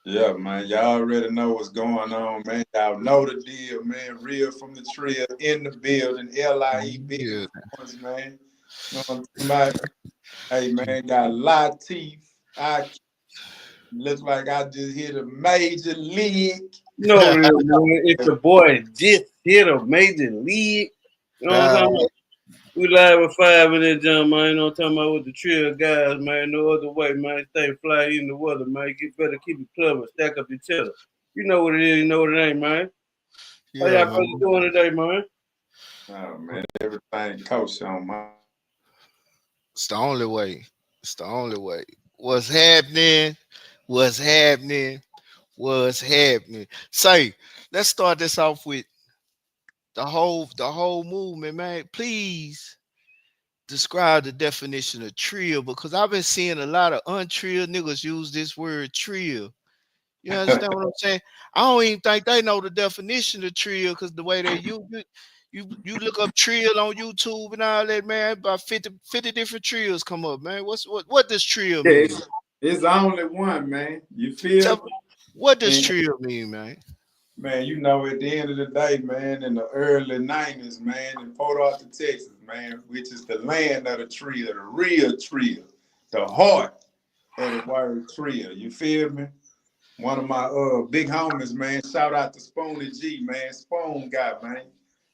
Yeah, man. Y'all already know what's going on, man. Y'all know the deal, man. Real from the trio in the building. LIE big Yeah. influence, man. Know what I'm talking about? Hey, man, got a lot of teeth. I look like I just hit a major league. No, real man. It's your boy just hit a major league. You know what I'm Nah, talking about? We live with five in that jump, man. You know what I'm talking about with the trio guys, man. No other way, man. Stay fly in the weather, man. Get better, keep it clever, stack up each other. You know what it is, you know what it ain't, man. How yeah, y'all man. brothers doing today, man? Oh, man, everything coach on, man. It's the only way. It's the only way. What's happening? What's happening? What's happening? Say, let's start this off with the whole movement, man. Please describe the definition of trill because I've been seeing a lot of untrill niggas use this word trill. You understand what I'm saying? I don't even think they know the definition of trill because the way they use it, you look up trill on YouTube and all that, man. About 50 different trills come up, man. What does trill Yeah, mean? it's only one, man. You feel Tell me? me, what does And trill mean, man? man, you know, at the end of the day, man, in the early 90s, man, in Port Arthur, Texas, man, which is the land of the trio, the real trio, the heart of the word trio. You feel me? One of my big homies, man, shout out to Spoony G, man, Spoon guy, man.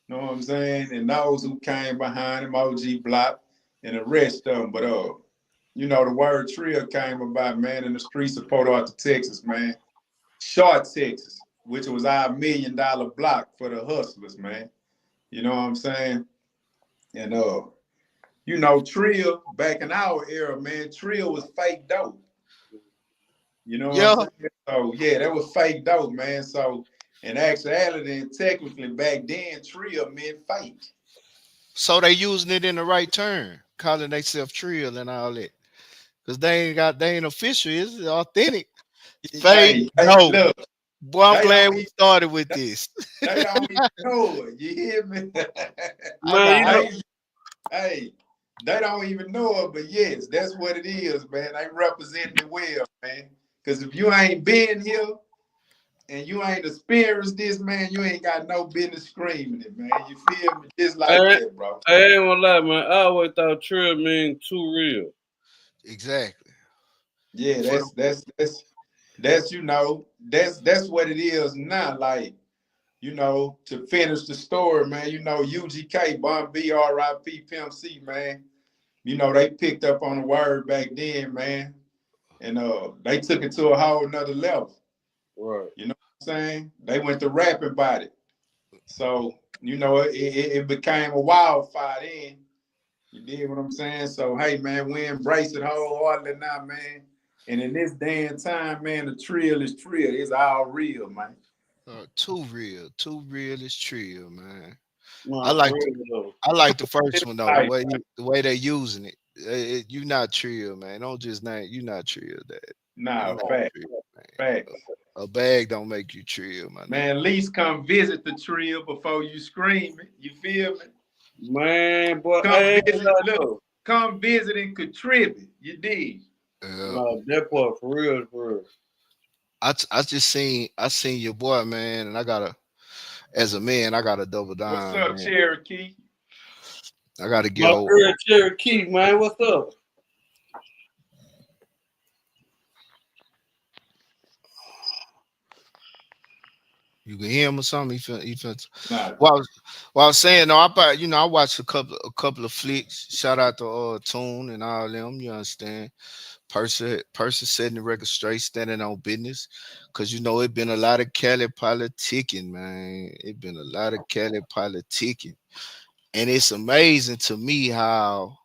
Know what I'm saying? And those who came behind him, OG Block, and the rest of them. But you know, the word trio came about, man, in the streets of Port Arthur, Texas, man. Short Texas, which was our $1 million block for the hustlers, man. You know what I'm saying? And you know, Trill back in our era, man, Trill was fake dope. You know what I'm Yeah. saying? So yeah, that was fake dope, man. So in actuality and technically back then, Trill meant fake. So they using it in the right term, calling themselves trill and all that. Cause they ain't official, it's authentic. Fake, Hey, no. look, Boy, I'm they glad don't we even started with they, this. they don't even know it. You hear me? I Man, you got know, Hey, hey, they don't even know it, but yes, that's what it is, man. They representing it well, man. Because if you ain't been here and you ain't experienced this, man, you ain't got no business screaming it, man. You feel me? Just I like ain't, that, bro. I ain't gonna lie, man. I always thought trill mean too real. exactly. Yeah, For the that's you know, that's what it is now. Like, you know, to finish the story, man, you know, UGK, Bun B, RIP, Pimp C, man. You know, they picked up on the word back then, man. And they took it to a whole nother level. Right. You know what I'm saying? They went to rapping about it. So, you know, it became a wildfire then. You did what I'm saying? So, hey, man, we embrace it wholeheartedly now, man. And in this day and time, man, the trill is trill. It's all real, man. too real is trill, man. I No, for like real though. I like the first one though. Like, The way they using it. You not trill, man. Don't just name you not trill that. You nah, not facts, trill, man. facts. A bag don't make you trill, my nigga. Man, at least come visit the trill before you scream it. You feel me? Man, boy, I Come ain't gonna visit, lie look, though. come visit and contribute. You dig? Yeah. No, that part for real, for real. I seen your boy, man, and I gotta as a man, I gotta double What's down, up, man. Cherokee? I gotta get My over. girl Cherokee, man, what's up? You can hear him or something. He feel, Nah, well, I was saying, no, I watched a couple of flicks. Shout out to Tune and all them. You understand? Person setting the record straight, standing on business. Cause it been a lot of Cali politicking, man. It been a lot of Cali politicking, and it's amazing to me how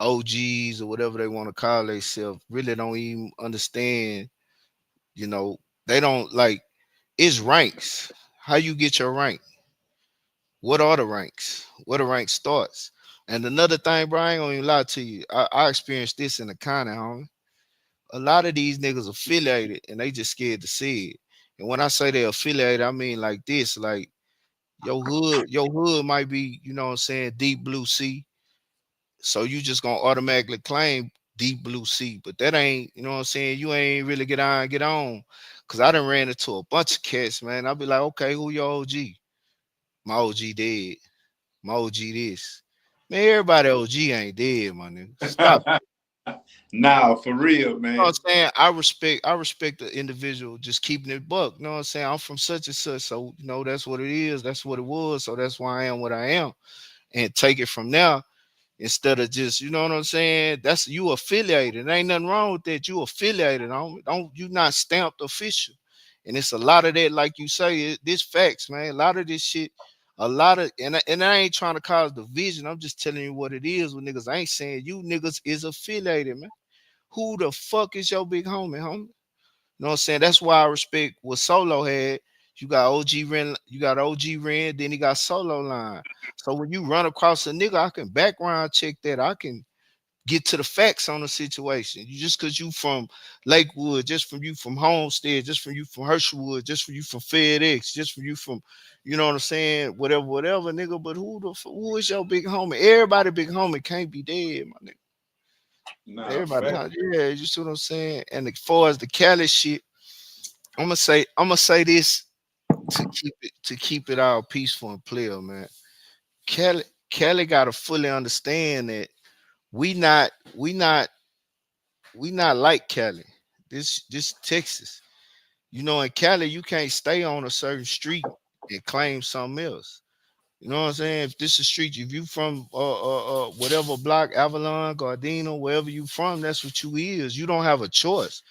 OGs or whatever they want to call themselves really don't even understand. You know, they don't like it's ranks. How you get your rank? What are the ranks? Where the rank starts? And another thing, bro, I ain't gonna even lie to you. I experienced this in the county, homie. A lot of these niggas affiliated and they just scared to see it. And when I say they affiliated, I mean like this, like your hood might be, you know what I'm saying, deep blue sea. So you just gonna automatically claim deep blue sea. But that ain't, you know what I'm saying? You ain't really get on. Cause I done ran into a bunch of cats, man. I'll be like, okay, who your OG? My OG dead. My OG this. Man, everybody OG ain't dead, my nigga. Stop. Nah, for real, You know man. what I'm saying? I respect the individual just keeping it buck. You know what I'm saying? I'm from such and such. So, you know, that's what it is. That's what it was. So that's why I am what I am. And take it from there instead of just, you know what I'm saying? That's you affiliated. There ain't nothing wrong with that. You affiliated. Don't you not stamped official. And it's a lot of that, like you say, this facts, man. A lot of this shit, a lot of and I ain't trying to cause division. I'm just telling you what it is with niggas. I ain't saying you niggas is affiliated, man. Who the fuck is your big homie, homie? You know what I'm saying? That's why I respect what Solo had. You got OG Ren, you got OG Ren, then he got Solo line. So when you run across a nigga, I can background check that. I can get to the facts on the situation. You just cause you from Lakewood, just from you from Homestead, just from you from Hersheywood, just from you from FedEx, just from you from, you know what I'm saying? Whatever, nigga. But who is your big homie? Everybody big homie can't be dead, my nigga. Nah, Everybody, fact. yeah, you see what I'm saying? And as far as the Cali shit, I'm gonna say this to keep it all peaceful and clear, man. Cali Cali gotta fully understand that we not we not we not like Cali. This Texas. You know, in Cali, you can't stay on a certain street and claim something else. You know what I'm saying? If this is street, if you from whatever block, Avalon, Gardena, wherever you from, that's what you is. You don't have a choice.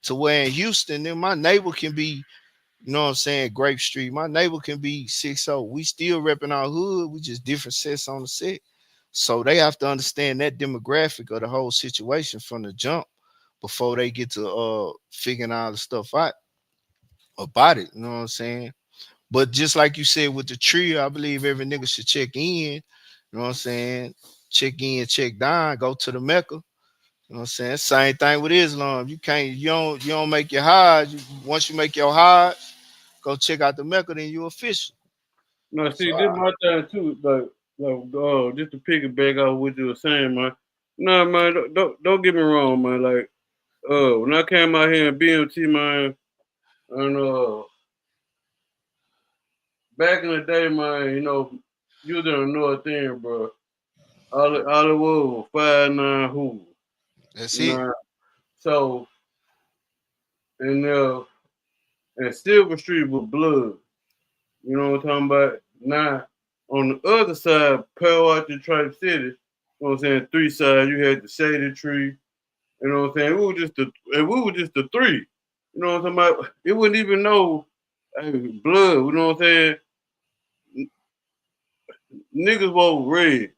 To where in Houston, then my neighbor can be, you know what I'm saying, Grape Street. My neighbor can be 60. We still repping our hood. We just different sets on the set. So they have to understand that demographic of the whole situation from the jump before they get to figuring all the stuff out about it. You know what I'm saying? But just like you said with the trio, I believe every nigga should check in. You know what I'm saying? Check in, check down, go to the Mecca. You know what I'm saying? Same thing with Islam. You don't make your hajj. Once you make your hajj, go check out the Mecca, then you official. No, So see, this my thing too. Just to piggyback off what you were saying, man. Nah, man, don't get me wrong, man. Like, when I came out here in BMT, man, and back in the day, man, you was in the north end, bro. All it was 5'9" Hoover. that's You it. know, so and Silver Street was blood. You know what I'm talking about? Now, on the other side, Pearl out the Tri City, you know what I'm saying? Three sides, you had the shady tree, you know what I'm saying? We were just the three. You know what I'm talking about? It wouldn't even know blood, you know what I'm saying? Niggas wore red.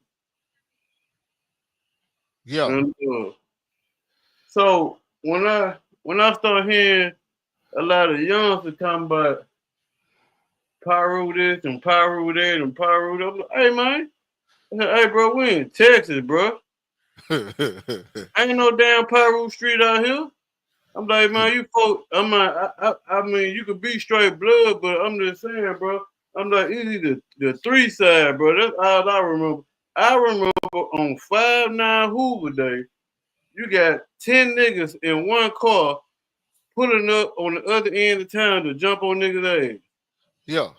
Yeah. And, so when I start hearing a lot of youngsters talking about Pyro this and Pyro that and Pyro that, I'm like, hey man, hey bro, we in Texas, bro. Ain't no damn Pyro Street out here. I'm like, man, you folk. I'm like, I mean, you could be straight blood, but I'm just saying, bro. I'm like, easy the three side, bro. That's all I remember. I remember on 5'9" Hoover Day, you got 10 niggas in one car pulling up on the other end of town to jump on niggas' ass. Yeah.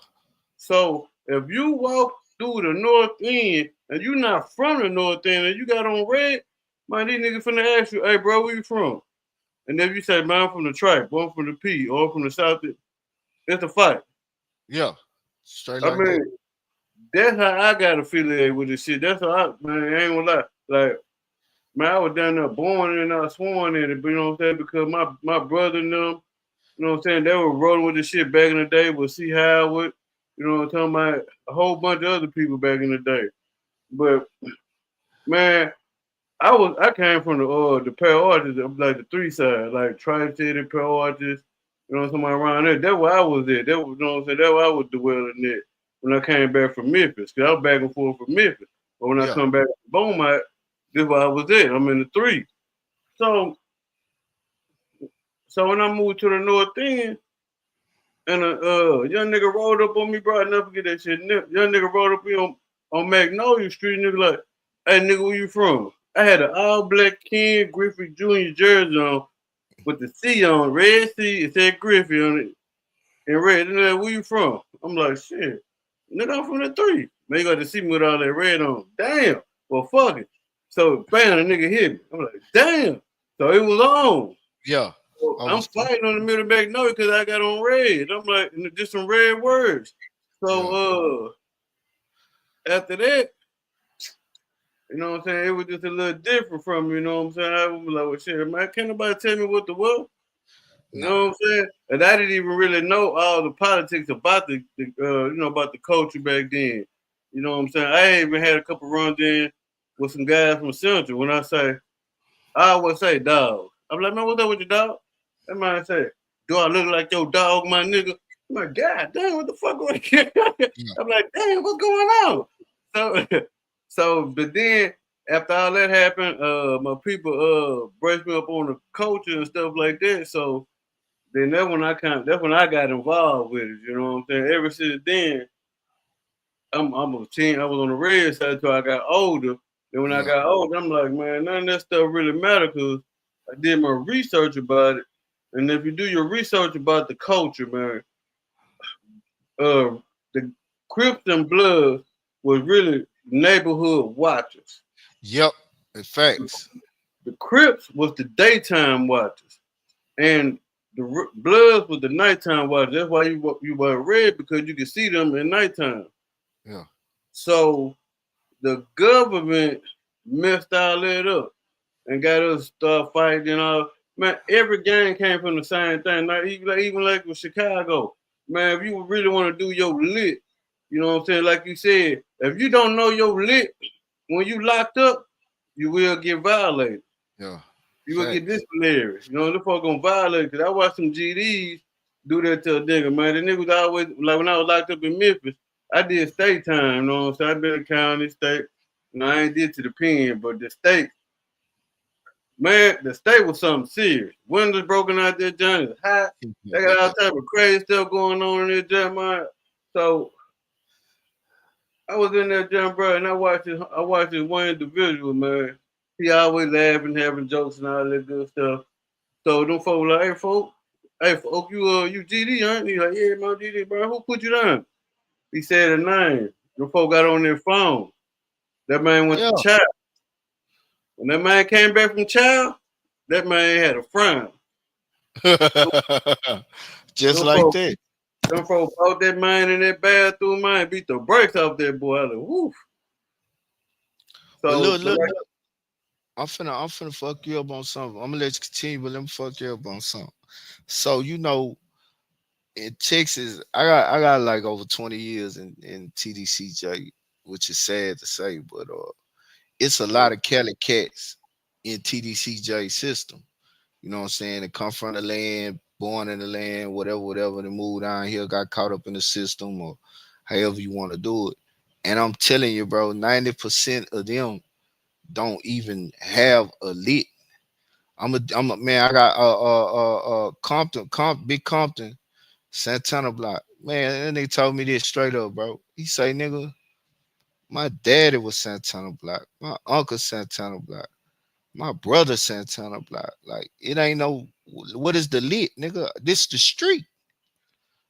So if you walk through the north end and you not from the north end and you got on red, man, these niggas finna ask you, hey, bro, where you from? And if you say, man, I'm from the tribe, or I'm from the P, or I'm from the South, it's a fight. Yeah. Straight I like that. mean, that's how I got affiliated with this shit. That's how man, I ain't gonna lie. Like, man, I was down there born and I sworn in it, but you know what I'm saying? Because my brother and them, you know what I'm saying, they were rolling with this shit back in the day with C. Howard, you know what I'm talking about, a whole bunch of other people back in the day. But man, I came from the Pale Arches, like the three side, like Tri City, Pale Arches, you know, somewhere around there. That's where I was at. That was, you know what I'm saying? That's where I was dwelling at when I came back from Memphis. Cause I was back and forth from Memphis. But when I Yeah. come back to Beaumont, this where I was at. I'm in the three. So so when I moved to the north end, and a young nigga rolled up on me, bro. I never forget that shit. Young nigga rolled up on Magnolia Street, nigga like, hey nigga, where you from? I had an all black Ken Griffey Jr. jersey on with the C on, red C. It said Griffey on it and red. And they're like, where you from? I'm like, shit, nigga, I'm from the 3. Man, you got to see me with all that red on. Damn. Well, fuck it. So, bam, the nigga hit me. I'm like, damn. So it was on. Yeah. So I I'm was fighting on the middle back note because I got on red. I'm like, just some red words. So after that, you know what I'm saying? It was just a little different from me, you know what I'm saying? I was like, well, shit, man, can't nobody tell me what the what? You know what I'm saying? And I didn't even really know all the politics about the you know, about the culture back then. You know what I'm saying? I even had a couple runs in with some guys from Central. When I always say dog. I'm like, man, what's up with your dog? That man say, do I look like your dog, my nigga? I'm like, God damn, what the fuck going on? Yeah. I'm like, damn, what's going on? So, but then after all that happened, my people braced me up on the culture and stuff like that. So then that's when I got involved with it. You know what I'm saying? Ever since then, I'm a teen. I was on the red side until I got older. Then when I Yeah. got older, I'm like, man, none of that stuff really matter because I did my research about it. And if you do your research about the culture, man, the Crips and Bloods was really neighborhood watchers. Yep. In facts. The Crips was the daytime watchers, and the Bloods was the nighttime watchers. That's why you wear red because you can see them at nighttime. Yeah. So the government messed all that up and got us to start fighting and all. Man, every gang came from the same thing. Not even like with Chicago. Man, if you really want to do your lit, you know what I'm saying? Like you said, if you don't know your lit when you locked up, you will get violated. Yeah. You will get Facts. disciplinary. You know, the fuck gonna violate. Cause I watched some GDs do that to a nigga, man. The nigga was always like when I was locked up in Memphis, I did state time, you know what I'm saying? I been in county, state. You know, I ain't did to the pen, but the state, man, the state was something serious. Windows broken out there, Johnny was hot. They got all type of crazy stuff going on in there, John, man. So I was in there, John, bro, and I watched this one individual, man. He always laughing, having jokes and all that good stuff. So them folks like, hey folk, you GD, huh? He like, yeah, my GD, bro. Who put you down? He said a name. Them folk got on their phone. That man went to Yeah. child. When that man came back from child, that man had a frown. Just Them like folk, that. them folk brought that man in that bathroom, man, beat the brakes off that boy. I was like, woof. But So, but like, look. I'm finna fuck you up on something. I'm gonna let you continue, but let me fuck you up on something. So in Texas, I got like over 20 years in TDCJ, which is sad to say, but it's a lot of Cali cats in TDCJ system. You know what I'm saying? They come from the land, born in the land, whatever. They moved down here, got caught up in the system, or however you want to do it. And I'm telling you, bro, 90% of them don't even have a lit. I'm a man. I got Big Compton, Santana Block. Man, and they told me this straight up, bro. He say, nigga, my daddy was Santana Block, my uncle Santana Block, my brother Santana Block. Like it ain't no what is the lit, nigga? This the street.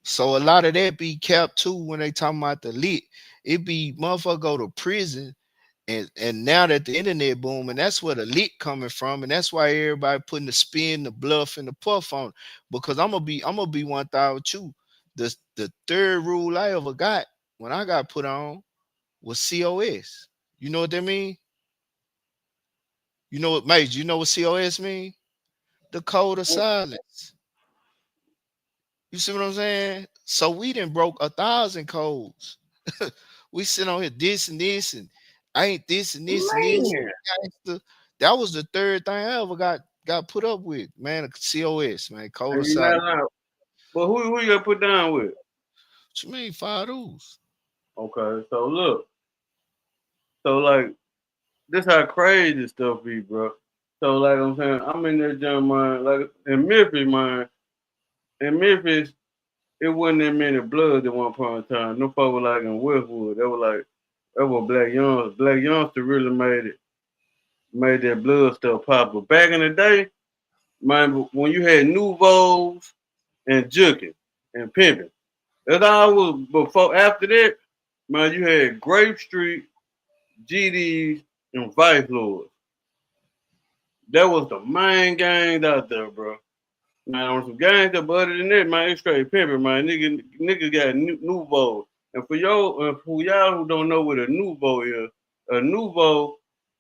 So a lot of that be capped too when they talking about the lit. It be motherfucker go to prison and now that the internet boom, and that's where the lit coming from, and that's why everybody putting the spin, the bluff, and the puff on. Because I'm gonna be 1,000 with you. The third rule I ever got when I got put on was COS. You know what that mean? You know what, mate? You know what COS mean? The code of silence. You see what I'm saying? So we done broke 1,000 codes. We sit on here this and this and I ain't this and this and this. man, That was the third thing I ever got put up with, man. A COS, man. Code and of you not silence. allowed. But who you gonna put down with? What you mean, five rules? Okay, so look, so like this how crazy this stuff be, bro. So like I'm saying, I'm in that jump, man. Like in Memphis, man. In Memphis, it wasn't that many bloods at one point in time. No folk were like in Westwood. They were like, that was black youngsters. Black youngsters really made it made that blood stuff pop. But back in the day, man, when you had Nouveaux and Jukin and Pimpin', that's all was before. After that, man, you had Grape Street, GDs, and Vice Lords. That was the main gangs out there, bro. Now on some gangs that, but other than that, man, it's straight pimping, man. Niggas got Nouveau. And for y'all who don't know what a Nouveau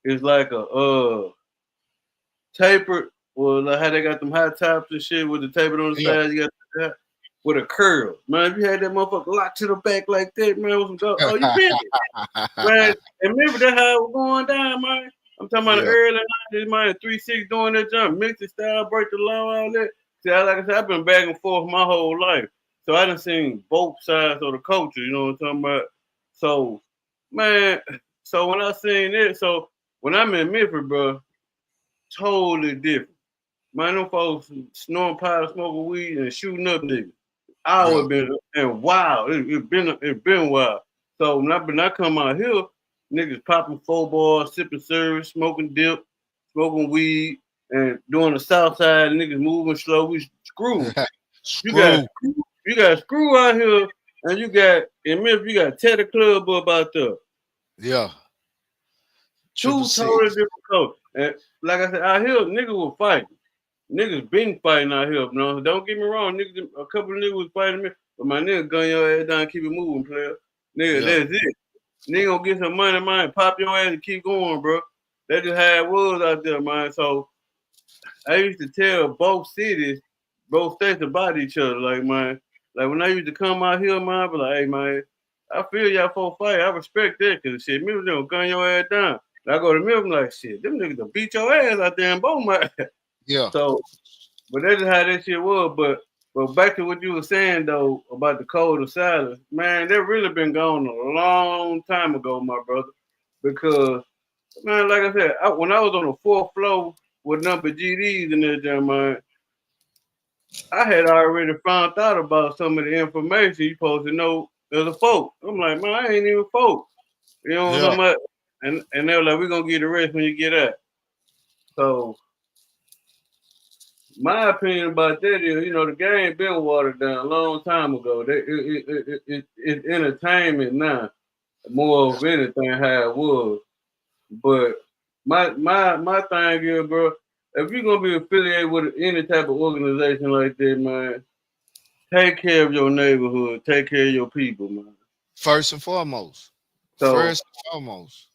is like a tapered, or like how they got them high tops and shit with the tapered on the Yeah. side. You got that with a curl, man. If you had that motherfucker locked to the back like that, man, with some oh, you pimping, man. And remember that's how it was going down, man. I'm talking about the Yeah. early 90s, man. 3-6 doing that jump, mixing style, break the law, all that. See, like I said, I've been back and forth my whole life, so I done seen both sides of the culture. You know what I'm talking about? So, man, so when I seen it, so when I'm in Memphis, bro, totally different. Man, them folks snoring powder, smoking weed, and shooting up niggas. I Yeah. always been and wild. It been wild. So when I come out here, niggas popping 4 bars, sipping syrup, smoking dip, smoking weed, and doing the south side. Niggas moving slow. We screw. You got Screw. you got screw out here, and you got in Memphis. You got Teddy Club up out there. Yeah. Two Triple totally six. different colors. And like I said, out here, niggas will fight. Niggas been fighting out here, no. Don't get me wrong, niggas. A couple of niggas was fighting me, but my nigga gun your ass down, keep it moving, player. Nigga, Yeah. that's it. Nigga gonna get some money, man. Pop your ass and keep going, bro. That's just how it was out there, man. So I used to tell both cities, both states about each other, like man. Like when I used to come out here, man, I be like, hey man, I feel y'all for fight. I respect that, cause shit, me gonna gun your ass down. And I go to Milton like shit, them niggas gonna beat your ass out there in Beaumont. Yeah. So but that's just how that shit was. But back to what you were saying though about the code of silence, man, that really been gone a long time ago, my brother. Because man, like I said, when I was on the 4th floor with number GDs and everything, man, I had already found out about some of the information you supposed to know as a folk. I'm like, man, I ain't even folk. You know what I'm Yeah. talking about? And they were like, we're gonna get the rest when you get out. So my opinion about that is, the game been watered down a long time ago. It's entertainment now, more of anything how it was. But my thing is, bro, if you're gonna be affiliated with any type of organization like that, man, take care of your neighborhood, take care of your people, man. First and foremost. So, First and foremost.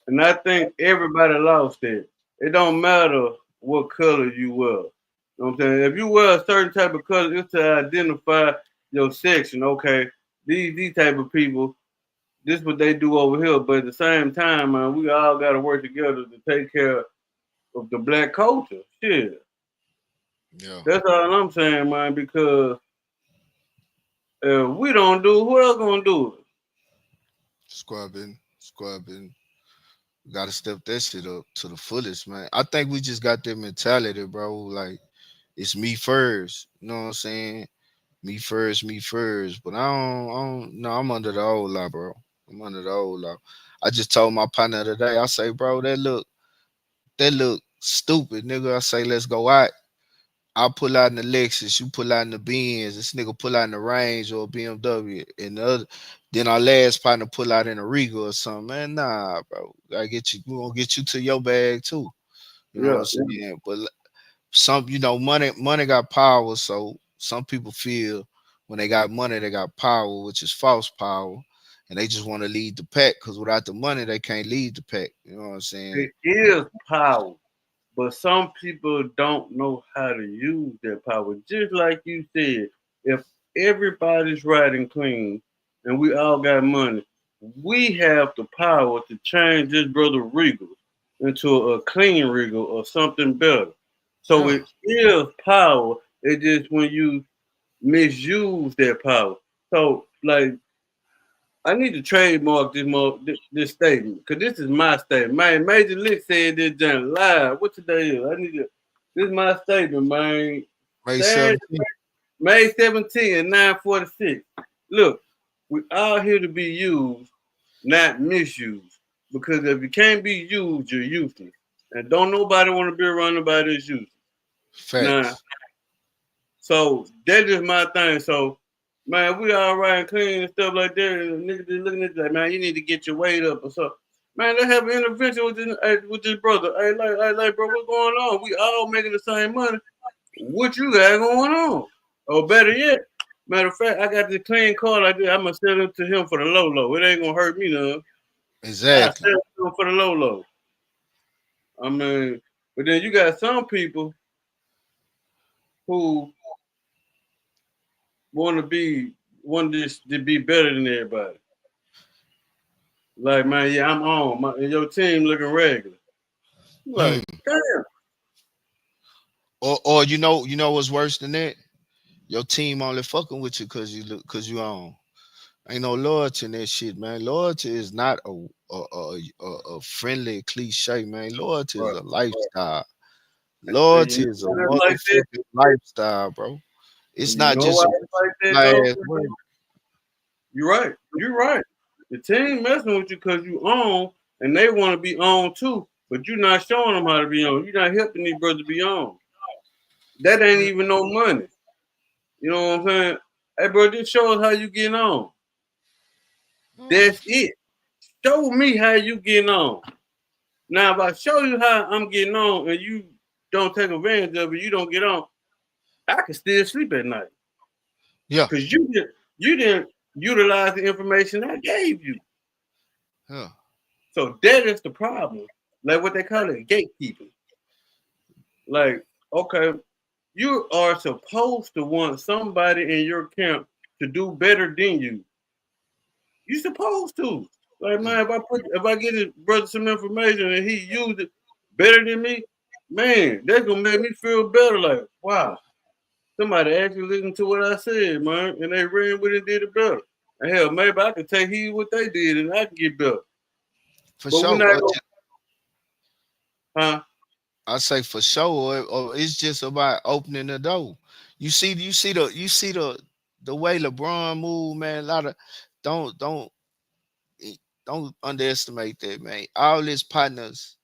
and I think everybody lost it. It don't matter what color you wear. You know what I'm saying? If you wear a certain type of color, it's to identify your section. Okay, these type of people, this is what they do over here. But at the same time, man, we all got to work together to take care of the black culture. Shit, Yeah. that's all I'm saying, man. Because if we don't do it, who else gonna do it? Scrubbing. Scrubbing. Gotta step that shit up to the fullest, man. I think we just got that mentality, bro. Like it's me first. You know what I'm saying? Me first, me first. But I don't no, I'm under the old law, bro. I'm under the old law. I just told my partner today, I say, bro, that look stupid, nigga. I say, let's go out. I'll pull out in the Lexus, you pull out in the Benz, this nigga pull out in the Range or BMW, and then our last partner pull out in a Regal or something. Man, nah, bro. I get you. We gonna get you to your bag too. You know what Yeah, I'm saying? But some, money got power. So some people feel when they got money, they got power, which is false power, and they just want to lead the pack. Because without the money, they can't lead the pack. You know what I'm saying? it is power. But some people don't know how to use their power. Just like you said, if everybody's riding clean and we all got money, we have the power to change this brother Regal into a clean Regal or something better. So Yeah. it is power. It's just when you misuse that power. So like I need to trademark this statement because this is my statement. Man, Major Lick said this junk live. What today is? This is my statement, man. May Saturday, 17th. May 17th at 9:46. Look, we all here to be used, not misused. Because if you can't be used, you're useless. and don't nobody want to be around nobody that's useless. Nah, Facts. so that's just my thing. So, man, we all right and clean and stuff like that. And niggas just looking at you like, man, you need to get your weight up or so. Man, let's have an intervention with this brother. Hey, bro, what's going on? We all making the same money. What you got going on? Or better yet, matter of fact, I got this clean car like this. I'm gonna sell it to him for the low low. It ain't gonna hurt me none. I sell Exactly. it to him for the low low. I mean, but then you got some people who want to be want this to be better than everybody. Like, man, yeah, I'm on. And your team looking regular. You like, Hmm. damn. Or you know what's worse than that? Your team only fucking with you cause you on. Ain't no loyalty in that shit, man. Loyalty is not a friendly cliche, man. Loyalty is Right. a lifestyle. And you Loyalty know is a why it's like that? motherfucking lifestyle, bro. It's And you not know just why a it's like that, though? last word. You're right. You're right. The team messing with you because you own, and they want to be on too, but you're not showing them how to be on. You're not helping these brothers be on. That ain't even no money. You know what I'm saying? Hey, bro, just show us how you getting on. That's it. Show me how you getting on. Now, if I show you how I'm getting on and you don't take advantage of it, you don't get on, I can still sleep at night Yeah, because you didn't utilize the information I gave you. yeah. So that is the problem. Like what they call it, gatekeeping. Like, okay, you are supposed to want somebody in your camp to do better than you. You supposed to. Like, Mm. man, if I get his brother some information and he used it better than me, man, that's gonna make me feel better. Like, wow, somebody actually listened to what I said, man, and they ran with it and did it better. And hell, maybe I can take heed what they did and I can get better. For But we're sure. not gonna, huh? I say for sure, or it's just about opening the door. You see the way LeBron move, man. A lot of don't eh, don't underestimate that, man. All his partners,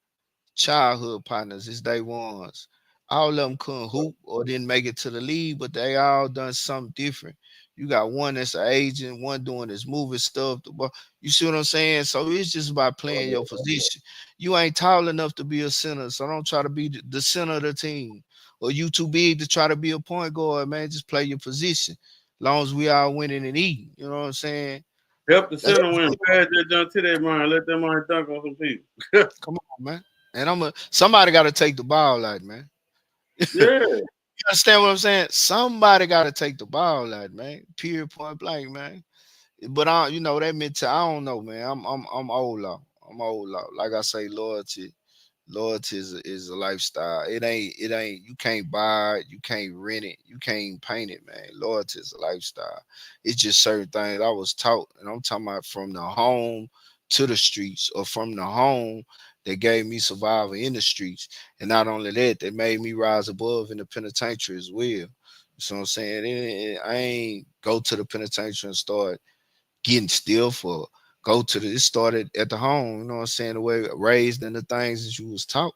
childhood partners, his day ones. All of them couldn't hoop or didn't make it to the league, but they all done something different. You got one that's an agent, one doing this movie stuff. You see what I'm saying? So it's just about playing your position. You ain't tall enough to be a center, so don't try to be the center of the team. Or you too big to try to be a point guard, man. Just play your position. Long as we all winning and eating. You know what I'm saying? Help the That's center win. Pass that jump to that man. Let that man dunk on some people. come on, man. And somebody got to take the ball out, man. Yeah. You understand what I'm saying? Somebody got to take the ball out, man. Period, point blank, man. But that mental. I don't know, man. I'm old now. I'm old now. Like I say, loyalty is a lifestyle. It ain't. You can't buy it. You can't rent it. You can't paint it, man. Loyalty is a lifestyle. It's just certain things I was taught, and I'm talking about from the home to the streets, or from the home that gave me survival in the streets, and not only that, they made me rise above in the penitentiary as well. So I'm saying I ain't go to the penitentiary and start getting still for go to the it started at the home, you know what I'm saying, the way raised and the things that you was taught,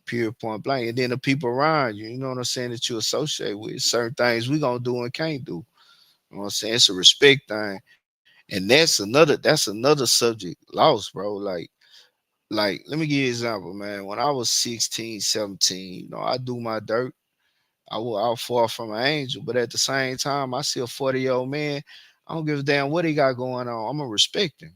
period point blank. And then the people around you, you know what I'm saying, that you associate with certain things we gonna do and can't do. You know what I'm saying? It's a respect thing. And that's another subject lost, bro. Like let me give you an example, man. When I was 16, 17, I do my dirt. I was far from an angel, but at the same time, I see a 40-year-old man. I don't give a damn what he got going on. I'm gonna respect him.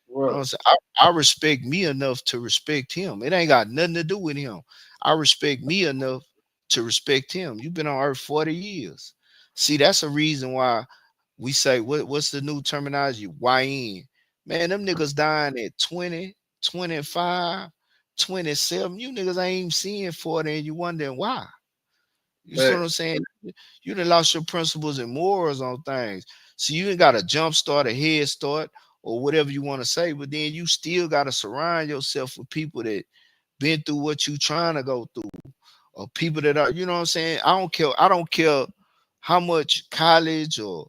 You know Right. what I'm saying? I respect me enough to respect him. It ain't got nothing to do with him. I respect me enough to respect him. You've been on earth 40 years. See, that's a reason why we say what's the new terminology? YN. Man, them niggas dying at 20, 25, 27. You niggas ain't even seeing 40 and you wondering why. You see what I'm Facts. saying? You done lost your principles and morals on things. So you ain't got a jump start, a head start, or whatever you want to say, but then you still got to surround yourself with people that been through what you trying to go through, or people that are, you know what I'm saying? I don't care how much college or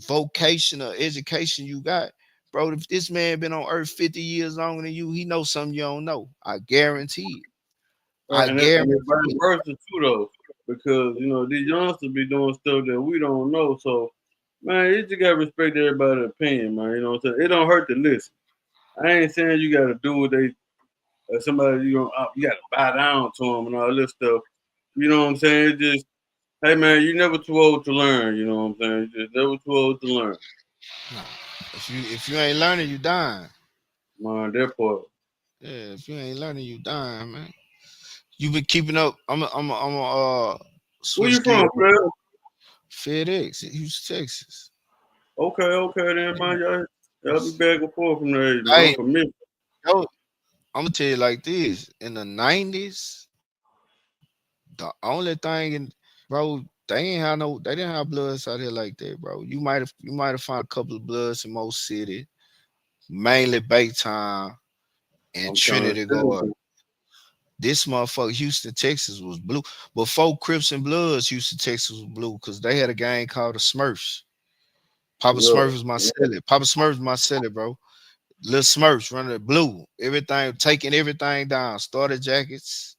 vocation or education you got. Bro, if this man been on earth 50 years longer than you, he knows something you don't know. I guarantee it. I And guarantee it's vice you. versa too though. Because, these youngsters be doing stuff that we don't know. So man, you just gotta respect everybody's opinion, man. You know what I'm saying? It don't hurt to listen. I ain't saying you gotta do what they somebody you gotta bow down to them and all this stuff. You know what I'm saying? It's just hey man, you never too old to learn. You know what I'm saying? You just never too old to learn. Nah, if you ain't learning, you dying. Man, that part. Yeah, if you ain't learning, you dying, man. You been keeping up. I'm a Where switch you gear. from, Fred? FedEx, Houston, Texas. Okay, then man, y'all be back and forth from there. I'm Hey, from Memphis. yo, I'm gonna tell you like this. In the '90s, the only thing in bro, they didn't have bloods out here like that, bro. You might have found a couple of bloods in most cities, mainly Baytown and I'm trying to Trinity tell Guard. you. This motherfucker, Houston, Texas was blue. Before Crips and Bloods, Houston, Texas was blue because they had a gang called the Smurfs. Papa Smurf Look, was my celly. Papa Smurf was my celly, bro. Little Smurfs running the blue. Everything, taking everything down. Starter jackets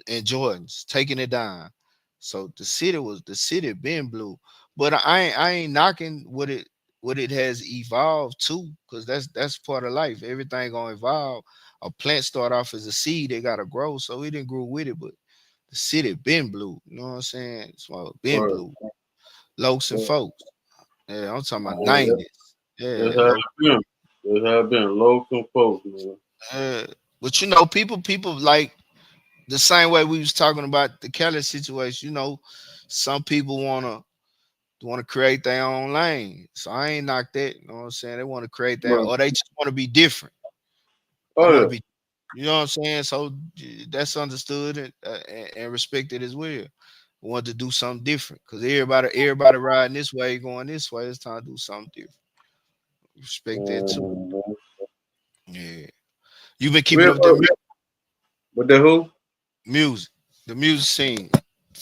and Jordans, taking it down. So the city been blue. But I ain't knocking what it has evolved to, because that's part of life. Everything gonna evolve. A plant start off as a seed, they gotta grow. So it didn't grow with it, but the city been blue. You know what I'm saying? It's been right. blue. Lokes and Right. folks. Yeah, I'm talking about Man, 90s. Yeah, that's how it been. That's how it been. Local folks, man. uh, but people like the same way we was talking about the Kelly situation. Some people wanna create their own lane. So I ain't knock that. You know what I'm saying? They want to create that, Right. or they just want to be different. They Oh want to yeah. be, you know what I'm saying? So that's understood and respected as well. Want to do something different because everybody riding this way, going this way. It's time to do something different. Respect that too. Mhm. Yeah, you've been keeping Real, up the with the who? music, the music scene,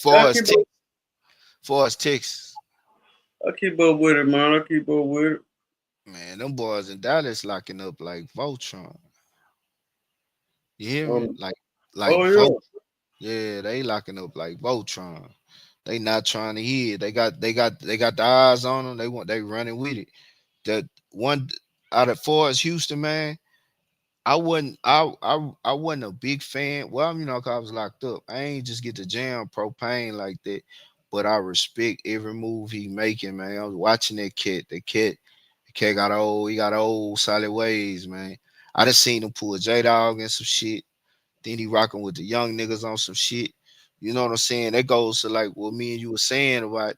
Yeah, far as Texas. I keep up with it, man. I keep up with it. Man, them boys in Dallas locking up like Voltron. You hear me? Um, Like oh Volt. yeah. Yeah, they locking up like Voltron. They not trying to hear. They got the eyes on them. They running with it. The one out of Forest Houston, man. I wasn't a big fan. Well, 'cause I was locked up. I ain't just get to jam propane like that. But I respect every move he making, man. I was watching that cat. The cat he got old solid ways, man. I done seen him pull J Dog and some shit. Then he rocking with the young niggas on some shit. You know what I'm saying? That goes to like what me and you were saying about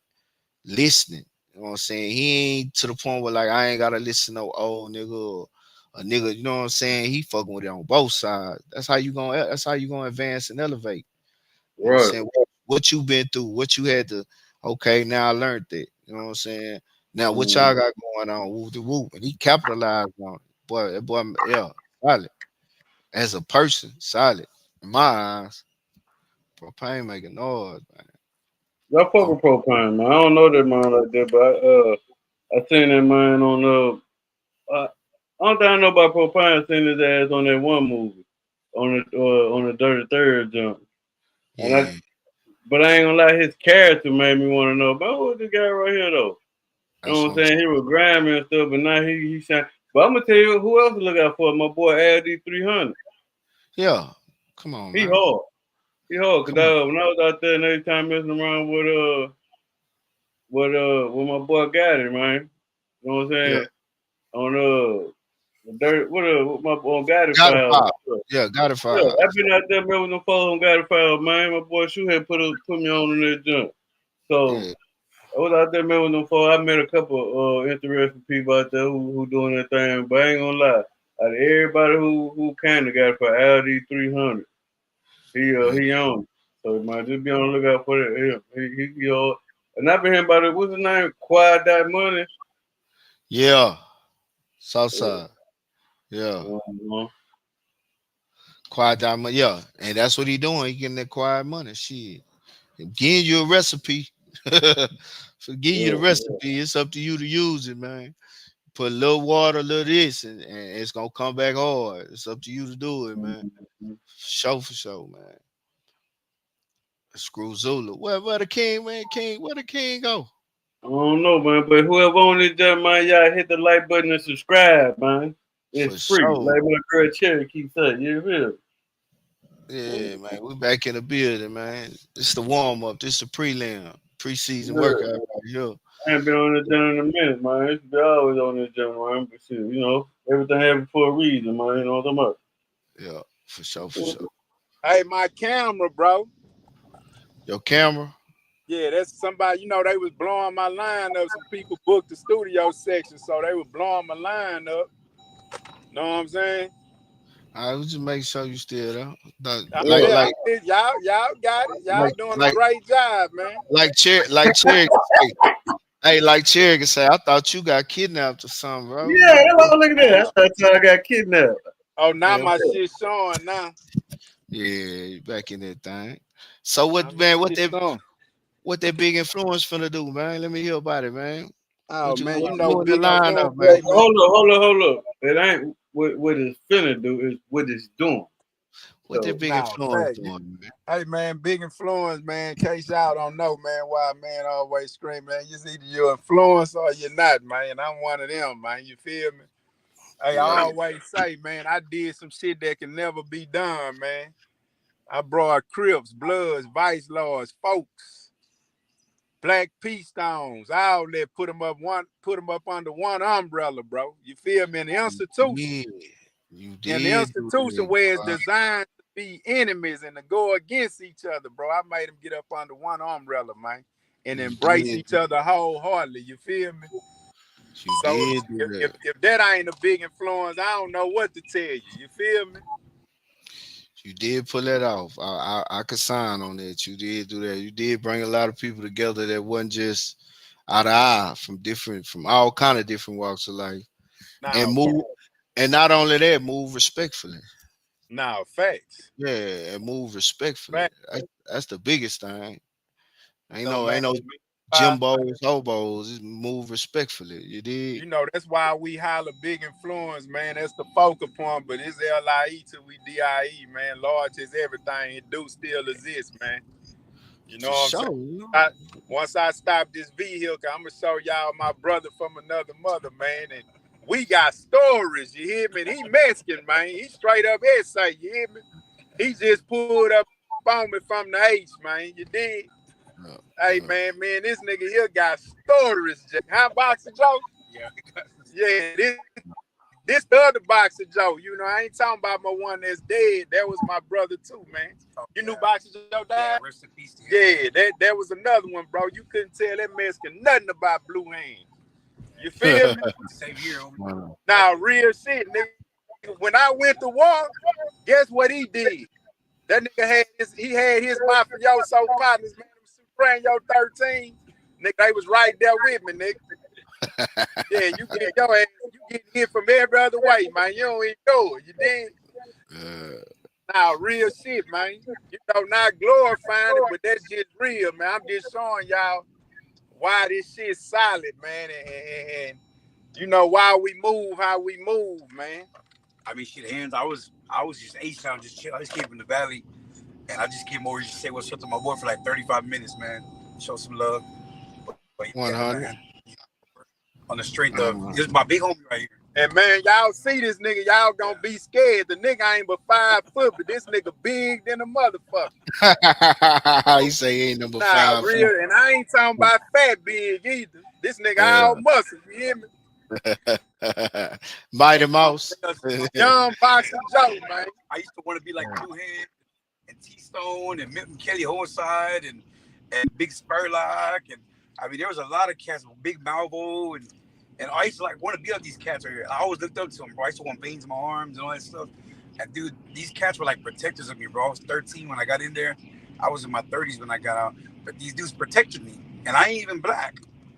listening. You know what I'm saying? He ain't to the point where like I ain't gotta listen to no old nigga or a nigga, you know what I'm saying? He fucking with it on both sides. That's how you gonna advance and elevate. You know what I'm Right. saying? What you been through, what you had to, okay, now I learned that. You know what I'm saying? Now what Mm. y'all got going on? Whoop de whoop. And he capitalized on it. Boy, that boy, yeah, solid. As a person, solid. In my eyes, propane making noise, man. I fuck Um, with propane, man. I don't know that man like that, but I seen that man on only thing I know about propane, I seen his ass on that one movie on the Dirty Third jump, and yeah, but I ain't gonna lie, his character made me want to know about who's this guy right here though. You know that's what what I'm I'm saying? He was grimy and stuff, but now he shine. But I'm gonna tell you who else to look out for. My boy LD 300. Yeah, come on, He man. hard. He hard. Cause Come on. when I was out there and every time messing around with my boy got it, man. You know what I'm Yeah, saying? On the dirt what my boy got it got a files. file. Yeah, got a Yeah, file. I've been out there, man, with them folks on got it files, man. My boy Shoe had put me on in that jump. So Yeah, I was out there, man, with them folks. I met a couple interesting people out there who doing that thing. But I ain't gonna lie, out of everybody who kind of got it for LD 300, yeah, he on. So man, just be on the lookout for that. And I've been hearing about it. What's his name? Quiet that money. yeah. Yeah. Southside. Yeah, Uh-huh. quiet diamond. Yeah, and that's what he doing. He getting that quiet money. Shit, he giving you a recipe. For give you the Yeah. recipe, it's up to you to use it, man. Put a little water, a little this, and it's gonna come back hard. It's up to you to do it, man. Mhm. For sure, man. Screw Zulu. Where the king, man? King, where the king go? I don't know, man, but whoever on this joint, man, y'all hit the like button and subscribe, man. For It's free. sure. Like my girl Cherry keeps saying, you feel? Yeah, man. We back in the building, man. This the warm up. This the preseason Yeah. workout right here. I ain't been on this joint in a minute, man. It's been always on this joint, man. But shit, everything happens for a reason, man. You know what I'm talking Yeah, for sure, for about? sure. Hey, my camera, bro. Your camera. Yeah, that's somebody, they was blowing my line up. Some people booked the studio section, so they were blowing my line up. Know what I'm saying? I was just make sure you still there. I'm Yeah. there. Y'all got it. Y'all like doing a like great job, man. like Cherry can say. Hey, like Cherry can say, I thought you got kidnapped or something, bro. Yeah, look at that. I thought I got kidnapped. Oh, now Yeah, my shit showing now. yeah, you back in that thing. So Now what, my man? shit showing. What that big influence finna do, man? Let me hear about it, man. Oh man, Who in the big influence. lineup, man? Hey man. Hold up. It ain't what it's finna do, is what it's doing. What that So, big Nah, influence fact. doing, man? Hey man, big influence, man. In case y'all don't know, man, why man always scream, man. It's either you're influence or you're not, man. I'm one of them, man. You feel me? Hey, I Yeah, always say, man, I did some shit that can never be done, man. I brought Crips, Bloods, Vice Lords, folks, Black Peace Stones, all that put them up under one umbrella, bro. You feel me? yeah, you In the did do institution that, where it's bro. designed to be enemies and to go against each other, bro. I made them get up under one umbrella, man, and You embrace did, each other wholeheartedly. You feel me? you So did do that. if that ain't a big influence, I don't know what to tell you. You feel me? You did pull that off. I could sign on that. You did do that. You did bring a lot of people together that wasn't just out of eye from all kind of different walks of life, and Now, move. And not only that, move respectfully. facts. Yeah, and move respectfully. Facts. That's the biggest thing. Man, Ain't no uh, Jimbos, hobos. Just move respectfully. You did. that's why we holler big influence, man. That's the focal point, but it's LIE till we DIE, man. Large is everything. It do still exist, man. You know For what I'm saying? sure. Once I stop this vehicle, I'm gonna show y'all my brother from another mother, man. And we got stories, you hear me? And he Mexican, man. He straight up essay, you hear me? He just pulled up on me from the H, man. You did? Uh, Hey, uh, man, this nigga here got stories, Jay. Huh, Boxer Joe? Yeah, this the other Boxer Joe. I ain't talking about my one that's dead. That was my brother too, man. You knew Boxer Joe died? Yeah, rest in peace to him. Yeah, that was another one, bro. You couldn't tell that Mexican nothing about Blue Hands. You feel me? Same here. Nah, real shit, nigga. When I went to war, guess what he did? That nigga had his mafioso partners, man. Them Supreme 13. Nigga, they was right there with me, nigga. Yeah, you get your ass, you get hit from every other way, man. You don't endure it. You did? uh, Nah, real shit, man. Not glorifying it, but that's just real, man. I'm just showing y'all why this shit's solid, man, and why we move how we move, man. I mean, shit, hands. I was just H-Town, just chill. I just came from the valley, and I just came over here to say what's up to my boy for like 35 minutes, man. Show some love. But yeah, man. 100. On the strength of, this is my big homie right here. And man, y'all see this nigga, y'all gonna be scared. The nigga ain't but 5 foot, but this nigga big than a motherfucker. He say he ain't number Nah, 5 feet. real, and I ain't talking about fat big either. This nigga all Yeah. muscle, you hear me? Mighty Mouse. Young boxing Joe, man. I used to want to be like Blue Hand and T-Stone and Milton Kelly Homicide and Big Spurlock. And I mean, there was a lot of cats, Big Malvo. And I used to like want to be like these cats right here. I always looked up to them, bro. I used to want veins in my arms and all that stuff. And dude, these cats were like protectors of me, bro. I was 13 when I got in there. I was in my 30s when I got out. But these dudes protected me. And I ain't even black.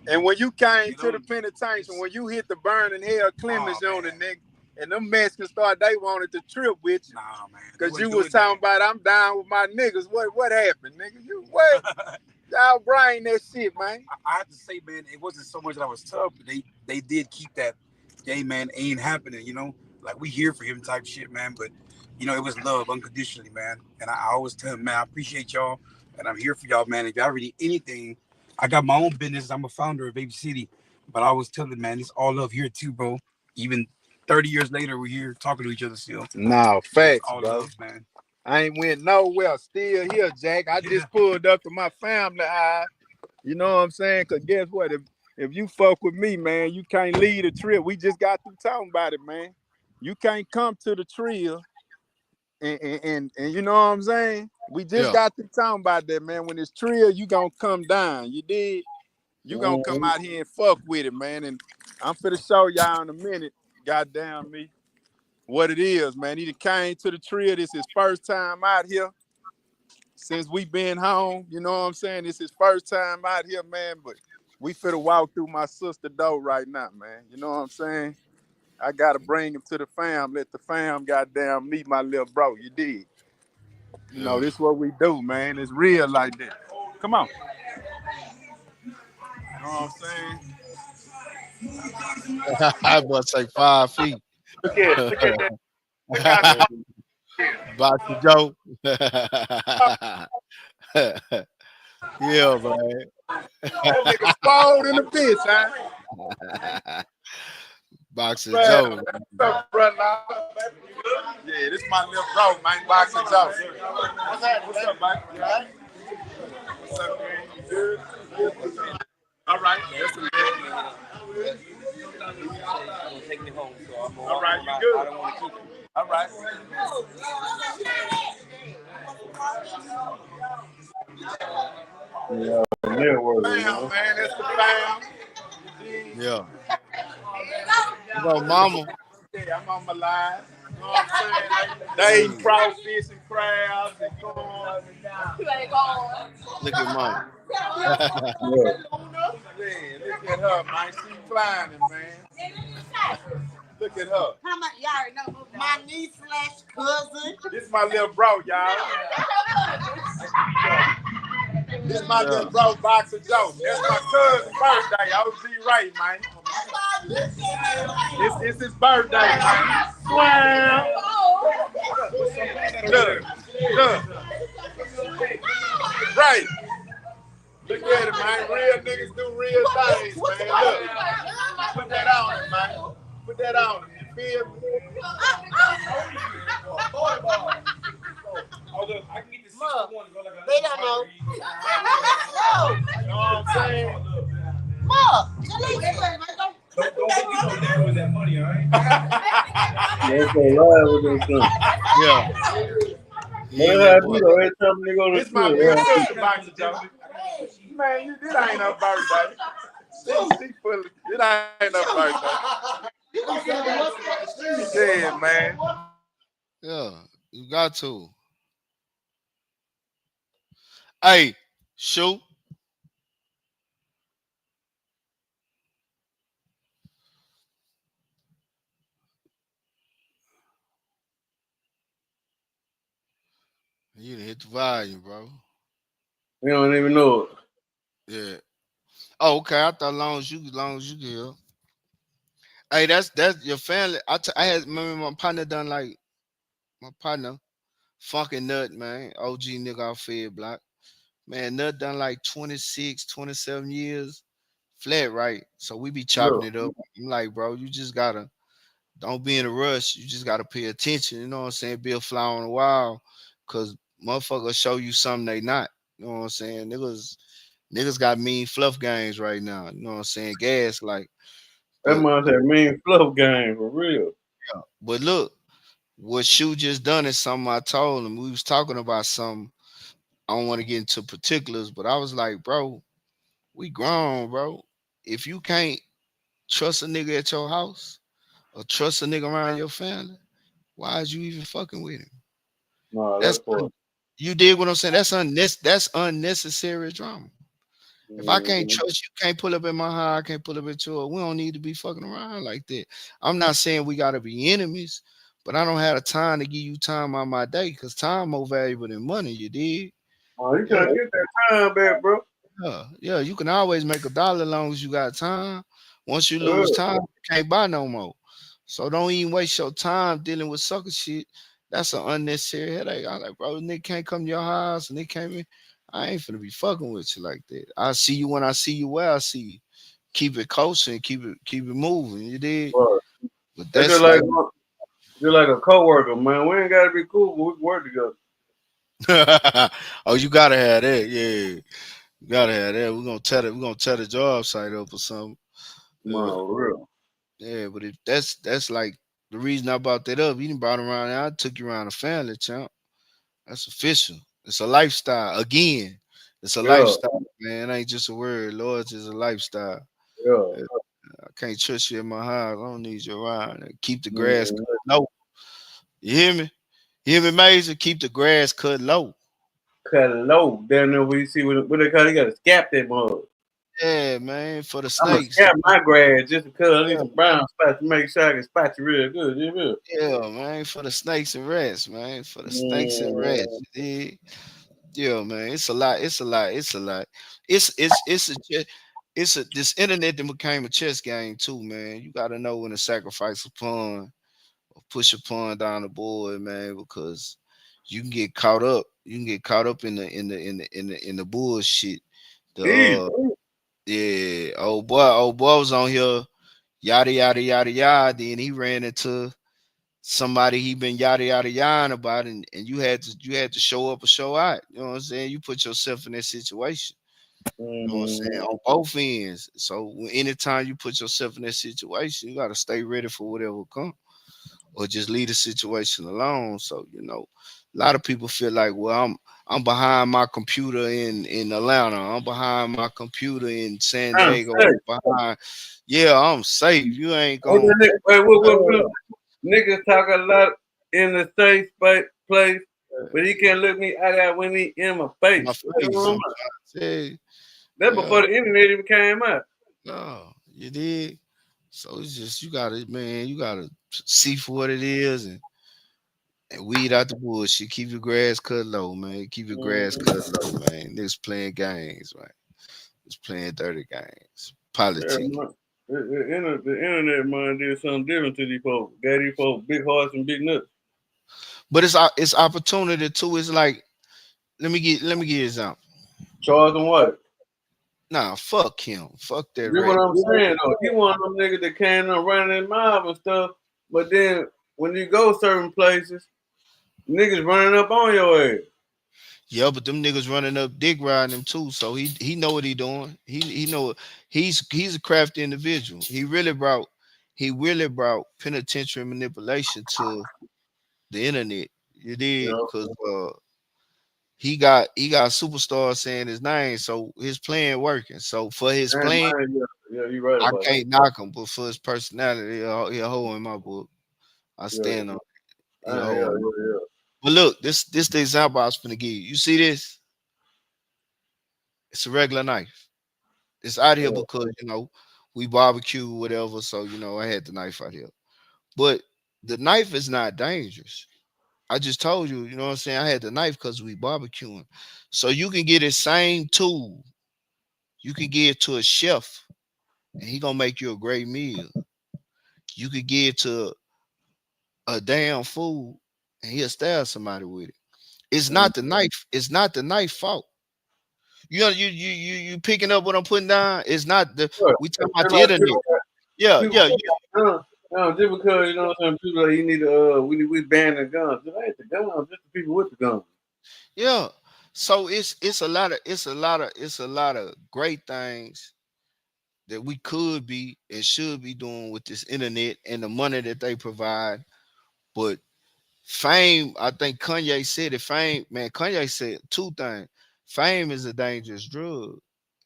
And when you came to the penitentiary, when you hit the burning hell Clemens on the nigga, and them Mexicans they wanted to trip with you. Nah, man. Because you was talking about, I'm down with my niggas. What happened, nigga? You what? Y'all brain that shit, man. I have to say, man, it wasn't so much that I was tough, but they did keep that, hey, man, ain't happening, Like, we here for him type shit, man. But, it was love unconditionally, man. And I always tell him, man, I appreciate y'all. and I'm here for y'all, man. If y'all really anything, I got my own business. I'm a founder of Baby City, but I always tell them, man, it's all love here too, bro. Even 30 years later, we're here talking to each other still. No, It's facts, all bro. love, man. I ain't went nowhere. Still here, Jack. I just pulled up to my family house. You know what I'm saying? Cause guess what? If you fuck with me, man, you can't lead a trip. We just got through talking about it, man. You can't come to the trail and you know what I'm saying? We just Yeah. got through talking about that, man. When it's trail, you gonna come down. You did. You gonna come out here and fuck with it, man. And I'm finna show y'all in a minute, goddamn me, what it is, man. He done came to the trail. This is his first time out here since we been home. You know what I'm saying? This is his first time out here, man. But we finna walk through my sister door right now, man. You know what I'm saying? I gotta bring him to the fam. Let the fam goddamn meet my little bro. You did. You know, Yeah. this is what we do, man. It's real like that. Come on. You know what I'm saying? I must say 5 feet. Look at that. Look how Boxer Joe. Yeah, man. that nigga spoiled in the bitch, huh? Boxer Man, Joe. what's up, brother? Yeah, this my little bro, man. Boxing Joe. What's happening? What's up, man? You all right? What's up, man? You good? All right. That's the man. Take me home, so All right, you good? I don't want to keep it. All right. Yeah, network, Fam, man. man. That's the fam. Yeah. You go, mama. Yeah, I'm on my live. You know what I'm saying? They eat crawfish and crabs and corn. Look at mama. Yeah. Man, look at her, man. She climbing, man. Look at her. How much y'all already know? My niece slash cousin. This is my little bro, y'all. This is my Yeah. little bro, Boxer Joe. That's my cousin's birthday. OG Ray, man. It's his birthday, man. Wow. Look, look. Right. Look at it, man. Real niggas do real things, man. Look. Put that on it, man. Put that on it. You feel me? Oh, look, I can get the 61 to go like a They don't know. You know what I'm saying? Mom, Don't go get no liquor with that money, all right? That's so live with that thing. Yeah. Man, Yeah, how that do boy. you know every time they go to This my the big trip? sister, Boxer Joe. Man, this ain't her birthday. She full of, it ain't her birthday. Yeah, man. Yeah. You got to. Hey, shoot. You done hit the volume, bro. We don't even know it. Yeah. Oh, okay. I thought long as you can hear. Hey, that's your family. I had remember my partner done like my partner, Funky Nut, man. OG nigga off Fed Block. Man, Nut done like 26, 27 years flat, right? So we be chopping Look, it up. I'm like, bro, you just gotta don't be in a rush. You just gotta pay attention. You know what I'm saying? Be a fly on the wall. Cause motherfuckers show you something they not. You know what I'm saying? Niggas got mean fluff games right now. You know what I'm saying? Gas like, that but man said mean fluff game for real. but look, what Shu just done is something I told him. We was talking about something. I don't want to get into particulars, but I was like, bro, we grown, bro. If you can't trust a nigga at your house or trust a nigga around your family, why is you even fucking with him? Nah, That's that part. you dig what I'm saying? That's unnecessary drama. If I can't Mm-hmm. trust you, can't pull up in my house, I can't pull up at yours. We don't need to be fucking around like that. I'm not saying we gotta be enemies, but I don't have the time to give you time on my day because time more valuable than money, you dig? Oh, you Yeah, can't get that time back, bro. yeah, you can always make a dollar as long as you got time. Once you lose Yeah. time, you can't buy no more. So don't even waste your time dealing with sucker shit. That's an unnecessary headache. I like, bro, nigga can't come to your house and they can't be. I ain't finna be fucking with you like that. I see you when I see you where I see you. Keep it close and keep it moving. You did. But But it's that's like just like a coworker, man. We ain't gotta be cool, but we can work together. oh, you gotta have that. Yeah. You gotta have that. We're gonna tear the job site up or something. Man, Uh, real. yeah, but if that's like the reason I brought that up. You didn't brought around. I took you around the family, champ. That's official. It's a lifestyle. Again, it's a Yeah, lifestyle, man. It ain't just a word. Lord, it's a lifestyle. yeah. Uh, I can't trust you in my house. I don't need you around. Keep the grass Mm, cut low. You hear me? You hear me, Major? Keep the grass cut low. cut it low. Down there we see what they call it, you gotta scap that mug. Yeah, man. For the I'm gonna snakes. scap my grass just because I need Yeah, some brown spots to make sure I can spot you real good. You feel? yeah, man. For the snakes and rats, man. For the snakes and Mm, rats. You dig? Yeah, man. It's a lot. It's a lot. It's a lot. It's a this internet that became a chess game too, man. You gotta know when to sacrifice a pawn or push a pawn down the board, man, because you can get caught up. You can get caught up in the bullshit. The easy. yeah, old boy was on here, yada yada yada yada. Then he ran into somebody he been yada yada yada about, and you had to show up or show out. You know what I'm saying? You put yourself in that situation. You know what I'm saying? Mm, On both ends. So anytime you put yourself in that situation, you gotta stay ready for whatever comes, or just leave the situation alone. So a lot of people feel like, well, I'm behind my computer in Atlanta. I'm behind my computer in San I'm Diego. safe. I'm behind. Yeah, I'm safe. You ain't What gonna. that nigga, wait, what niggas talk a lot in the safe place, but he can't look me I got when he in my My face. What you face. talking I'm about? trying to say, That yeah, before the internet even came out. no, you did. So it's just you gotta, man, you gotta see for what it is and weed out the bullshit. Keep your grass cut low, man. Keep your grass Mm, cut low, man. Niggas playing games, right? Just playing dirty games, yeah, politic. man. The internet man did something different to these folks. Gave these folks big hearts and big nuts. But it's opportunity too. It's like let me give you an example. Charge them what? Nah, fuck him. Fuck that This what rat. I'm saying though. He one of them niggas that came up running his mouth and stuff. But then when you go certain places, niggas running up on your ass. Yeah, but them niggas running up dick riding him too. So he know what he doing. He know he's a crafty individual. He really brought penitentiary manipulation to the internet. You You did know? because he got superstars saying his name, so his plan working. So for his Man, plan, man, yeah, you right I about that. can't knock him, but for his personality, he a hoe in my book. I Yeah, stand on he a yeah, hoe. yeah. But look, this the example I was finna give you. You see this? It's a regular knife. It's out here Yeah. because we barbecue whatever. So I had the knife out here. But the knife is not dangerous. I just told you, you know what I'm saying? I had the knife because we barbecuing. So you can get the same tool. You can give it to a chef and he gonna make you a great meal. You could give it to a damn fool and he'll stab somebody with it. It's Mm. not the knife. It's not the knife fault. You picking up what I'm putting down. It's not the Sure. we talking about Just the like internet. Yeah, people, yeah, just because you know what I'm saying, people like you need to we ban the guns. It ain't the guns, just the people with the guns. yeah. So it's a lot of great things that we could be and should be doing with this internet and the money that they provide. But fame, I think Kanye said it. Fame, man, Kanye said two things. Fame is a dangerous drug.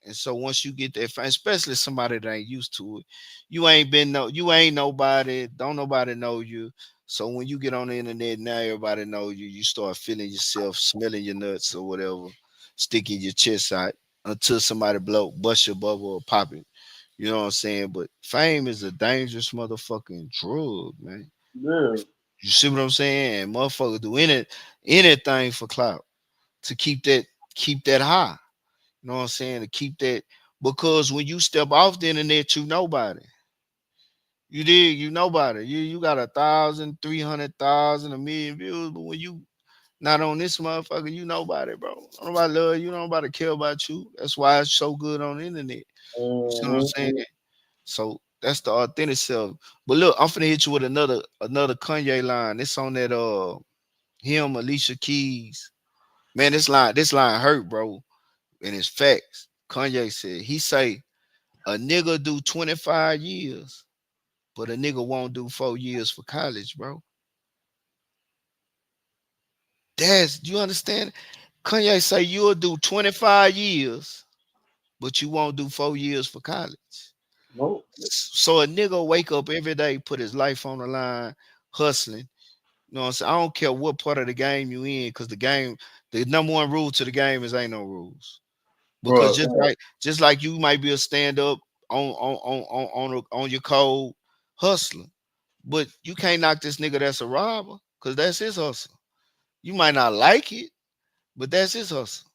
And so once you get that fame, especially somebody that ain't used to it, you ain't nobody, don't nobody know you. So when you get on the internet now, everybody know you. You start feeling yourself, smelling your nuts or whatever, sticking your chest out until somebody bust your bubble or pop it. You know what I'm saying? But fame is a dangerous motherfucking drug, man. Yeah. You see what I'm saying? And motherfuckers do anything for clout to keep that high. You know what I'm saying? To keep that because when you step off the internet, you nobody. You nobody. You got 1,000, 300,000, a million views, but when you Not on this motherfucker. You nobody, bro. Nobody love you. Nobody care about you. That's why it's so good on the internet. You see what I'm Mm-hmm. saying? So that's the authentic self. But look, I'm finna hit you with another Kanye line. It's on that him, Alicia Keys. Man, this line hurt, bro. And it's facts. Kanye said, he say a nigga do 25 years, but a nigga won't do 4 years for college, bro. Do you understand? Kanye say you'll do 25 years, but you won't do 4 years for college. Nope. So a nigga wake up every day, put his life on the line, hustling. You know what I'm saying? I don't care what part of the game you in, because the number one rule to the game is ain't no rules. Because Bro. just like you might be a stand up on your code hustler, but you can't knock this nigga that's a robber, because that's his hustle. You might not like it, but that's his hustle.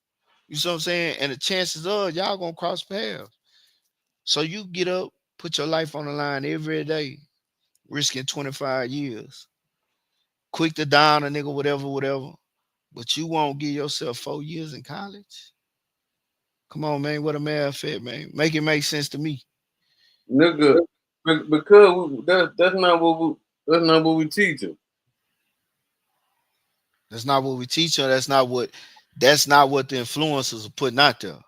You see what I'm saying? And the chances are y'all gonna cross paths. So you get up, put your life on the line every day, risking 25 years. Quick to down a nigga, whatever, whatever. But you won't give yourself 4 years in college. Come on, man. What a math fit, man. Make it make sense to me. Nigga, because that's not what we teach them. That's not what we teach her. That's not what the influencers are putting out there.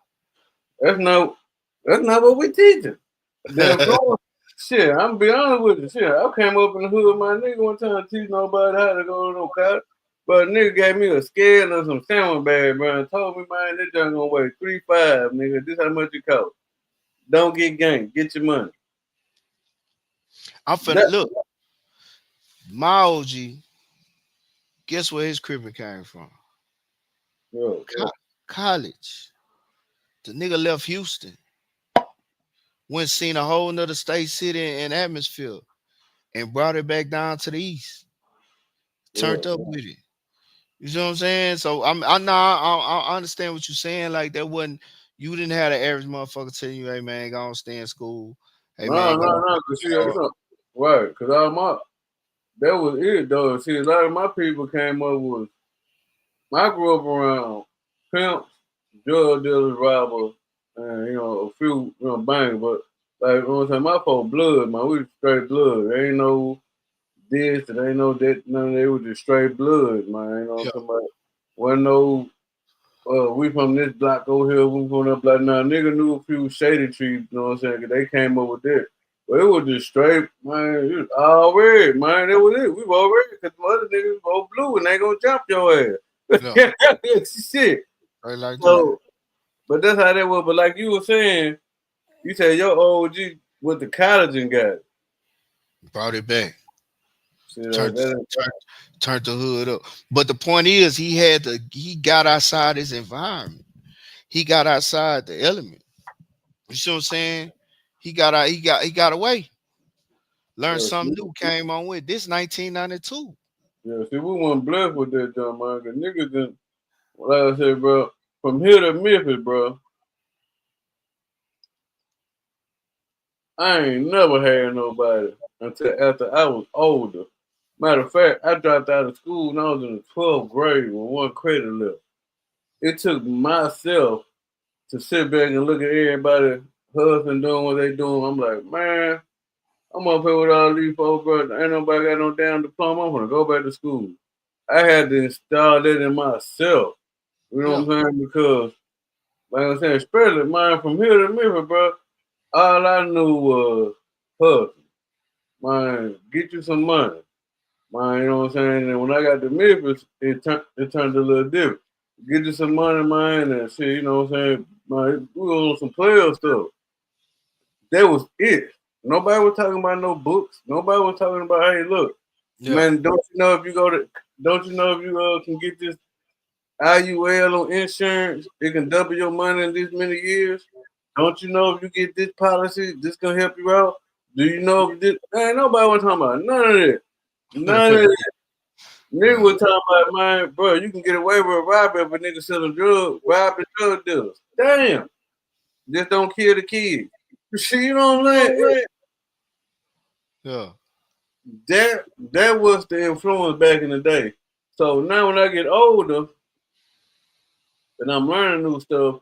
That's not that's not what we teach them. The influence, shit. I'm be honest with you. Shit, I came up in the hood with my nigga one time to teach nobody how to go to no college. But a nigga gave me a scale and some sandwich bag, bro, and told me, man, this junk gonna weigh 3.5, nigga. This how much it cost. Don't get gang, get your money. I'm finna That, look. My OG, guess where his crib came from? bro, College. The nigga left Houston, went seen a whole nother state, city, and atmosphere, and brought it back down to the east. Turned bro. up with it. You see what I'm saying? So I understand what you're saying. Like that wasn't you didn't have the average motherfucker telling you, hey man, go on stay in school. Hey No, man, no, go no, cause see, you know, right, cause all my that was it though. See, a lot of my people came up with. I grew up around pimps, drug dealers, robbers, and a few banks. But like you know what I'm saying, my folks blood, man, we was straight blood. There ain't no this, there ain't no that, none of that. It was just straight blood, man. You know what I'm yeah, talking about? Wasn't no we from this block over here, we from that block. Now, nigga knew a few shady trees, you know what I'm saying? 'Cause they came up with that. But it was just straight, man. It was all red, man. That was it. We were all red because the other niggas both blue and they gonna jump your yeah, ass. Shit. right like that. So, but that's how that was. But like you were saying, you said your OG with the college and got it. Brought it back. Shit, Turned that, turned turned the hood up. But the point is he got outside his environment. He got outside the element. You see what I'm saying? He got away. Learned yeah, something new, came on with this 1992. see, we weren't blessed with that, John, man. Cause niggas didn't, like I said, bro, from here to Memphis, bro, I ain't never had nobody until after I was older. Matter of fact, I dropped out of school when I was in the 12th grade with one credit left. It took myself to sit back and look at everybody hustling, doing what they doing. I'm like, man, I'm up here with all these folks, bro. Ain't nobody got no damn diploma. I'm gonna go back to school. I had to install that in myself. You know Yeah, what I'm saying? Because, like I said, especially mine from here to Memphis, bro, all I knew was hustle. Man, get you some money. Man, you know what I'm saying? And when I got to Memphis, it turned a little different. Get you some money, man, and shit, you know what I'm saying? Man, we was on some player stuff. That was it. Nobody was talking about no books. Nobody was talking about, hey, look, yeah. man, don't you know if you can get this IUL on insurance, it can double your money in this many years? Don't you know if you get this policy, this gonna help you out? Do you know if this? Ain't nobody was talking about none of that. None of that. Nigga Right. was talking about, man, bro, you can get away with a robbery if a nigga selling drugs, robbing drug dealers. Damn. Just don't kill the kid. You know what I'm saying? Yeah. That was the influence back in the day. So now when I get older and I'm learning new stuff,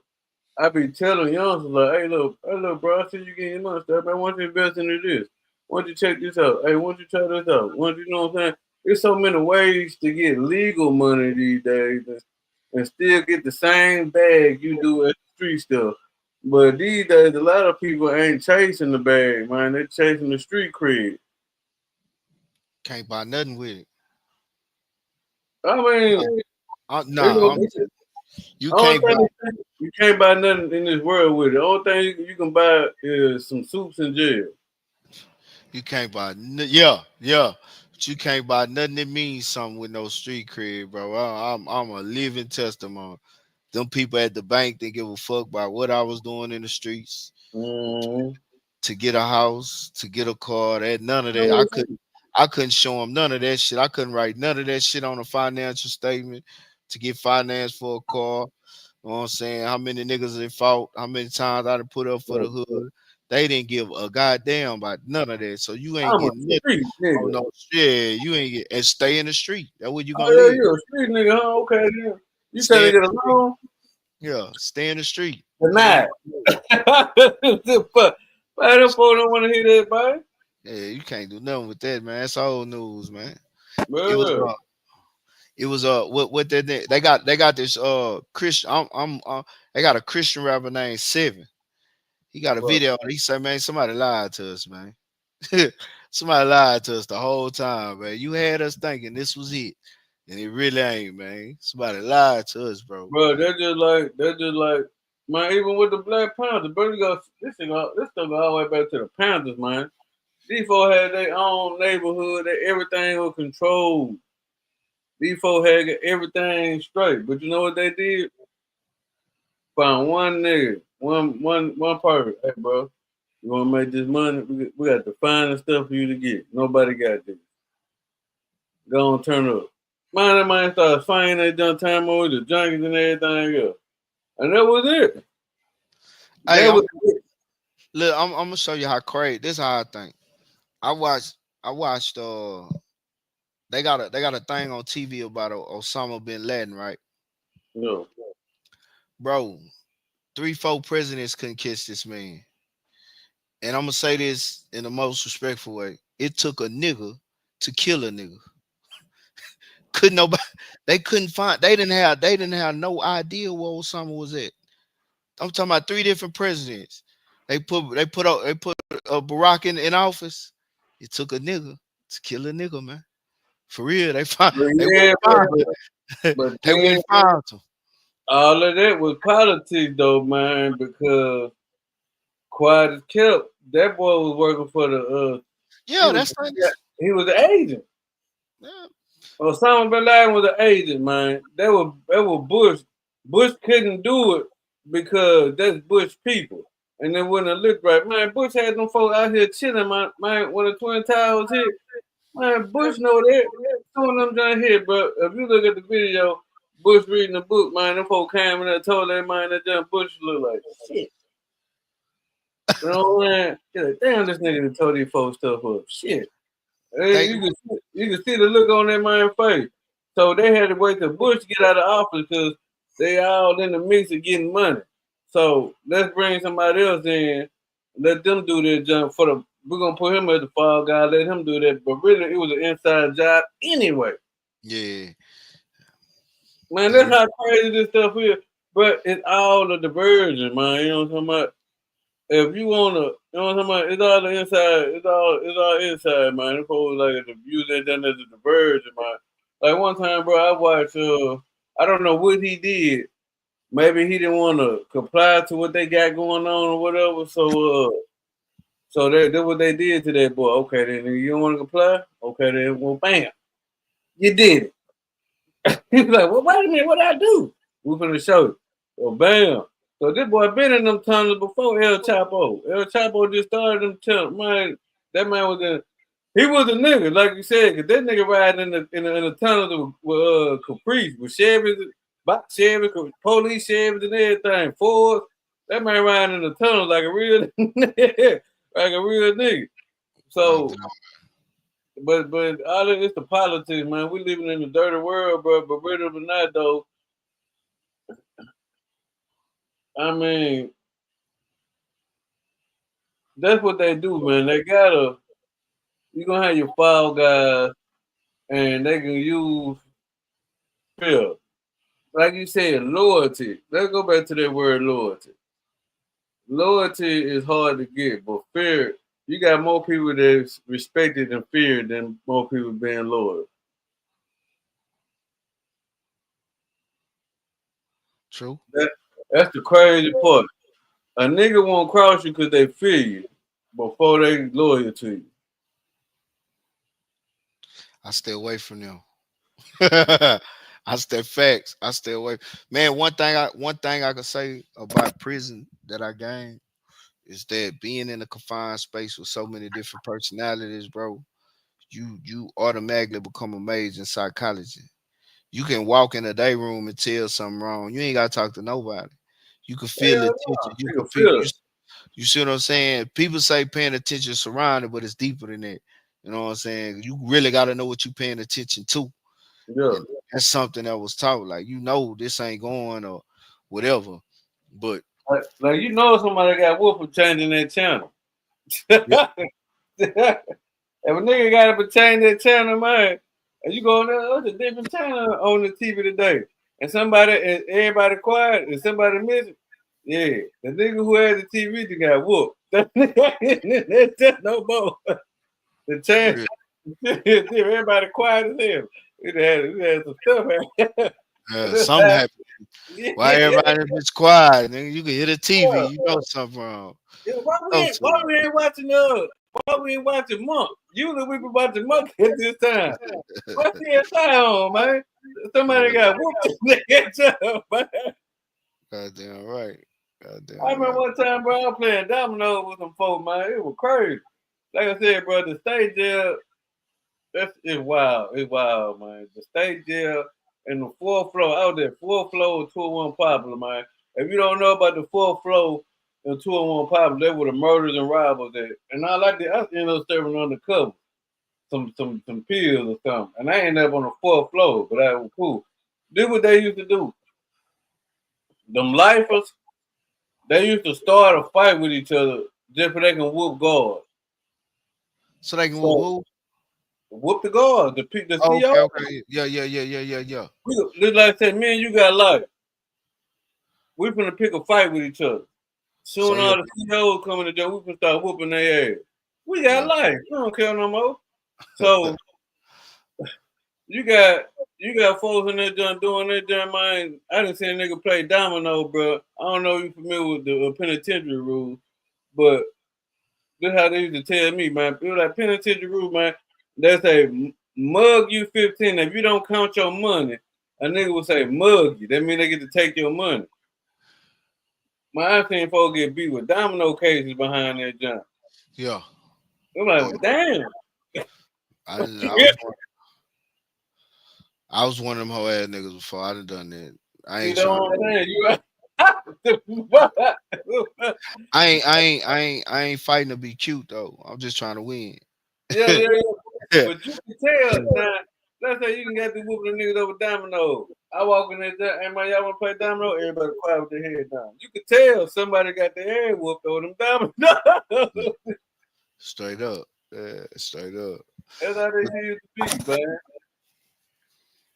I be telling youngsters like, hey, look, bro, I see you getting your money stuff, man. Why don't you invest into this? Why don't you check this out? Hey, why don't you try this out? Why don't you know what I'm saying? There's so many ways to get legal money these days and still get the same bag you do at the street stuff. But these days, a lot of people ain't chasing the bag, man. They're chasing the street cred. Can't buy nothing with it. I mean, they Nah, gonna, you only can't buy. thing you can't buy nothing in this world with it. The only thing you can buy is some soups in jail. You can't buy. Yeah. But you can't buy nothing that means something with no street cred, bro. I'm a living testimony. Them people at the bank didn't give a fuck about what I was doing in the streets Mm. to get a house, to get a car. That none of that. I couldn't show them none of that shit. I couldn't write none of that shit on a financial statement to get finance for a car. You know what I'm saying? How many niggas they fought? How many times I done put up for the hood? They didn't give a goddamn about none of that. So you ain't I'm a getting nothing. street Oh nigga. no, shit. You ain't get and stay in the street. That's where you Oh, gonna yeah, live. you a street nigga, huh? Okay, then. You trying Stay to in get a the street. loan? Yeah, stay in the street. Tonight. The fuck? Man, them folks don't want to hear that, man. Yeah, you can't do nothing with that, man. That's old news, man. It was Bro. what they got this Christian they got a Christian rapper named Seven. He got a Bro. video. He said, man, somebody lied to us, man. Somebody lied to us the whole time, man. You had us thinking this was it, and it really ain't, man. Somebody lied to us, bro. Bro, they're just like, man, even with the Black Panthers, bro, this stuff go all the way back to the Panthers, man. These folks had their own neighborhood, everything was controlled. These folks had everything straight. But you know what they did? Found one nigga, one person. Hey, bro, you want to make this money? We got the finest stuff for you to get. Nobody got this. Go on, turn up. Man, that man started fighting that done time over the junkies and everything else. And that was it. Hey, That was it. look, I'm gonna show you how crazy. This is how I think. I watched they got a thing on TV about Osama bin Laden, right? No. Bro, 3, 4 presidents couldn't kiss this man. And I'm gonna say this in the most respectful way. It took a nigga to kill a nigga. Couldn't nobody they couldn't find they didn't have no idea where Osama was at. I'm talking about 3 different presidents. They put Barack in office. It took a nigga to kill a nigga, man. For real, they found But they went yeah, and found but they went then and found him. all of that was politics though, man, because quiet as kept, that boy was working for the he Yeah, was that's like this. he was the agent. Yeah. Osama bin Laden was an agent, man. That was Bush. Bush couldn't do it because that's Bush people. And then when it looked right, man, Bush had them folks out here chilling, man, when the Twin Towers hit. Man, Bush know that. Two of them down here, bro. If you look at the video, Bush reading the book, man, them folks came in and told that man that damn Bush look like shit. You know what I'm saying? Like, damn, this nigga done told these folks stuff up. Shit. They You can see the look on that man's face. So they had to wait till Bush get out of office because they all in the mix of getting money. So let's bring somebody else in, let them do their jump for the. We're gonna put him as the fall guy, let him do that. But really, it was an inside job anyway. yeah. Man, And that's how crazy this stuff is. But it's all a diversion, man. You know what I'm talking about? If you wanna, you know what I'm talking about? It's all the inside. It's all inside, man. It's always like the view that done as a diversion, man. Like one time, bro, I watched. I don't know what he did. Maybe he didn't want to comply to what they got going on or whatever. So that's what they did to that boy. Okay, then you don't want to comply. Okay, then well, bam, you did it. He's like, well, wait a minute, what I do? We finna show you. Well, bam. So this boy been in them tunnels before El Chapo. El Chapo just started them tunnels. Man, that man was in. He was a nigga, like you said, cause that nigga riding in the tunnels with Caprice, with Chevys, box Chevy, police Chevys and everything. Ford. That man riding in the tunnels like a real, like a real nigga. I So don't know. but all of it's the politics, man. We living in a dirty world, bro. But ready or not, though, I mean, that's what they do, man. They gotta you gonna have your fall guys, and they can use fear, like you said, loyalty. Let's go back to that word loyalty. Loyalty is hard to get, but fear, you got more people that's respected and feared than more people being loyal. True. That, that's the crazy part. A nigga won't cross you because they fear you before they loyal to you. I stay away from them. I stay facts. I stay away. Man, one thing I can say about prison that I gained is that being in a confined space with so many different personalities, bro, you automatically become a major in psychology. You can walk in a day room and tell something wrong. You ain't gotta talk to nobody. You can feel the Hell tension. no, You can nigga feel feel you. it. You see what I'm saying? People say paying attention is surrounded, but it's deeper than that. You know what I'm saying? You really got to know what you're paying attention to, Yeah. and that's something that was taught. Like this ain't going or whatever. But Like you know somebody got whooped for changing that channel. yeah, If a nigga got up and change that channel, man, and you go, oh, there's a different channel on the TV today, and everybody quiet, and somebody miss it, yeah, the nigga who had the TV just got whooped. That's just no more. The for chance, real. everybody quiet as hell. We had some stuff. Something Happened. happened. Why Yeah. everybody is quiet? Nigga, you can hear the TV. You know something wrong. Yeah, Know why something. we ain't watching why we ain't watching Monk? Usually we be watching Monk at this time. What's the entire on, man? Somebody Yeah, got whooped in the job, man. goddamn right. I Goddamn remember right. one time, bro, I was playing domino with some folks, man. It was crazy. Like I said, bro, the state jail, it's wild. It's wild, man. The state jail and the fourth floor, out there, fourth floor of 201 Popular, man. If you don't know about the fourth floor of 201 Popular, they were the murders and robbers there. And I like that. I ended up serving undercover. Some pills or something. And I ended up on the fourth floor, but that was cool. This what they used to do. Them lifers, they used to start a fight with each other just so they can whoop guards. So they can whoop So who? whoop the guards, the Oh, okay, CO. okay. Yeah. Just like I said, me and you got life. We finna pick a fight with each other. So Soon yeah, all the CEOs coming to jail, we can start whooping their ass. We got yeah. life. We don't care no more. So You got you got folks in there doing that damn man. I didn't see a nigga play domino, bro. I don't know if you familiar with the penitentiary rules, but this how they used to tell me, man. People like penitentiary rules, man. They say mug you 15. If you don't count your money, a nigga will say mug you. That mean they get to take your money. My I seen folks get beat with domino cases behind that jump. Yeah. I'm like, Yeah. well, damn. I was one of them whole ass niggas before. I done that. I You ain't know trying what to. I'm saying? I ain't fighting to be cute though. I'm just trying to win. Yeah. Yeah. But you can tell now. Let's say you can get the whooping the niggas over domino. I walk in there, hey man, y'all wanna play domino? Everybody quiet with their head down. You can tell somebody got their head whooped over them domino. Straight up. Yeah, straight up. That's how they used to be, man.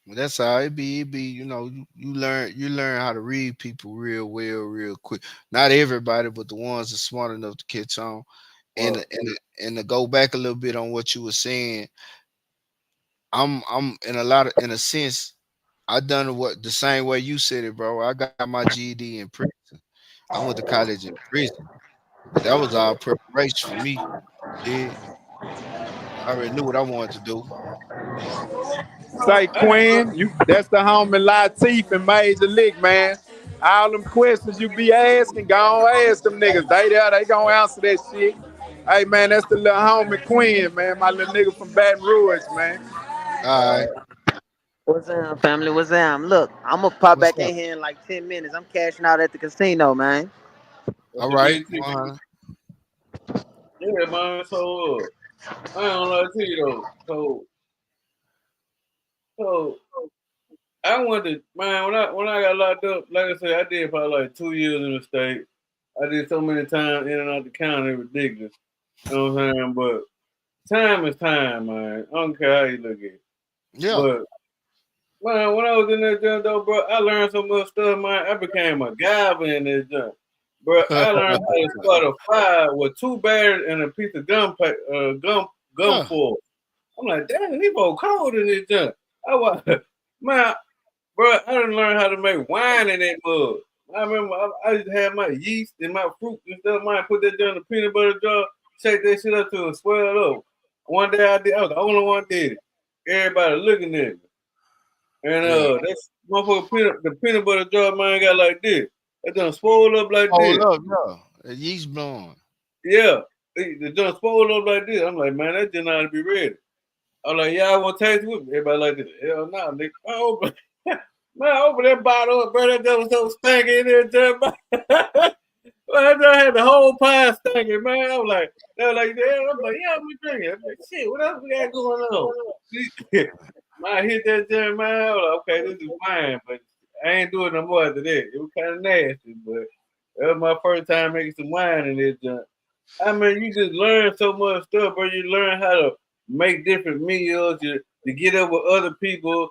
That's how it be, you learn how to read people real well, real quick. Not everybody, but the ones that's smart enough to catch on. And Well, and to go back a little bit on what you were saying, I'm in a sense, I done what the same way you said it, bro. I got my GED in prison. I went to college in prison. But that was all preparation for me. Yeah. I already knew what I wanted to do. Say I ain't gonna, Quinn, that's the homie Latif and Major Lick, man. All them questions you be asking, go on ask them niggas. They gonna answer that shit. Hey man, that's the little homie Quinn, man. My little nigga from Baton Rouge, man. All right. What's up, family? What's up? Look, I'm gonna pop What's back up? in here in like 10 minutes. I'm cashing out at the casino, man. that's All the right. big thing. 100. Yeah, man. So, I don't lie to you though. So I went to man when I got locked up. Like I said, I did probably like 2 years in the state. I did so many times in and out the county, ridiculous. You know what I'm saying? But time is time, man. I don't care how you look at it. Yeah. But man, when I was in that junk though, bro, I learned so much stuff, man. I became a MacGyver in that junk. Bro, I learned how to start a fire with 2 batteries and a piece of gum Yeah. foil. I'm like, damn, these folks cold in this junk. I was man, bro, I didn't learn how to make wine in that mug. I remember I used to have my yeast and my fruit and stuff. Man, put that down in the peanut butter jar, shake that shit up till it swell up. One day I did, I was the only one did it. Everybody looking at me. And Yeah. that's the peanut butter jar man got like this. It done swole up like Hold this. up, yeah. The yeast blowing. Yeah. It done swole up like this. I'm like, man, that just not to be ready. I'm like, yeah, I want to taste it with me. Everybody like this. Hell no, nigga. Man, I opened that bottle up, bro. That was so stinky in there, man. I had the whole pie stinking, man. I was like, they were like, yeah. I'm like, yeah, I'm drinking. I'm like, shit, what else we got going on? Man, I hit that jam, man. I was like, okay, this is fine, but I ain't doing no more after that. It was kind of nasty, but that was my first time making some wine in this junk. I mean, you just learn so much stuff, bro. You learn how to make different meals, you get up with other people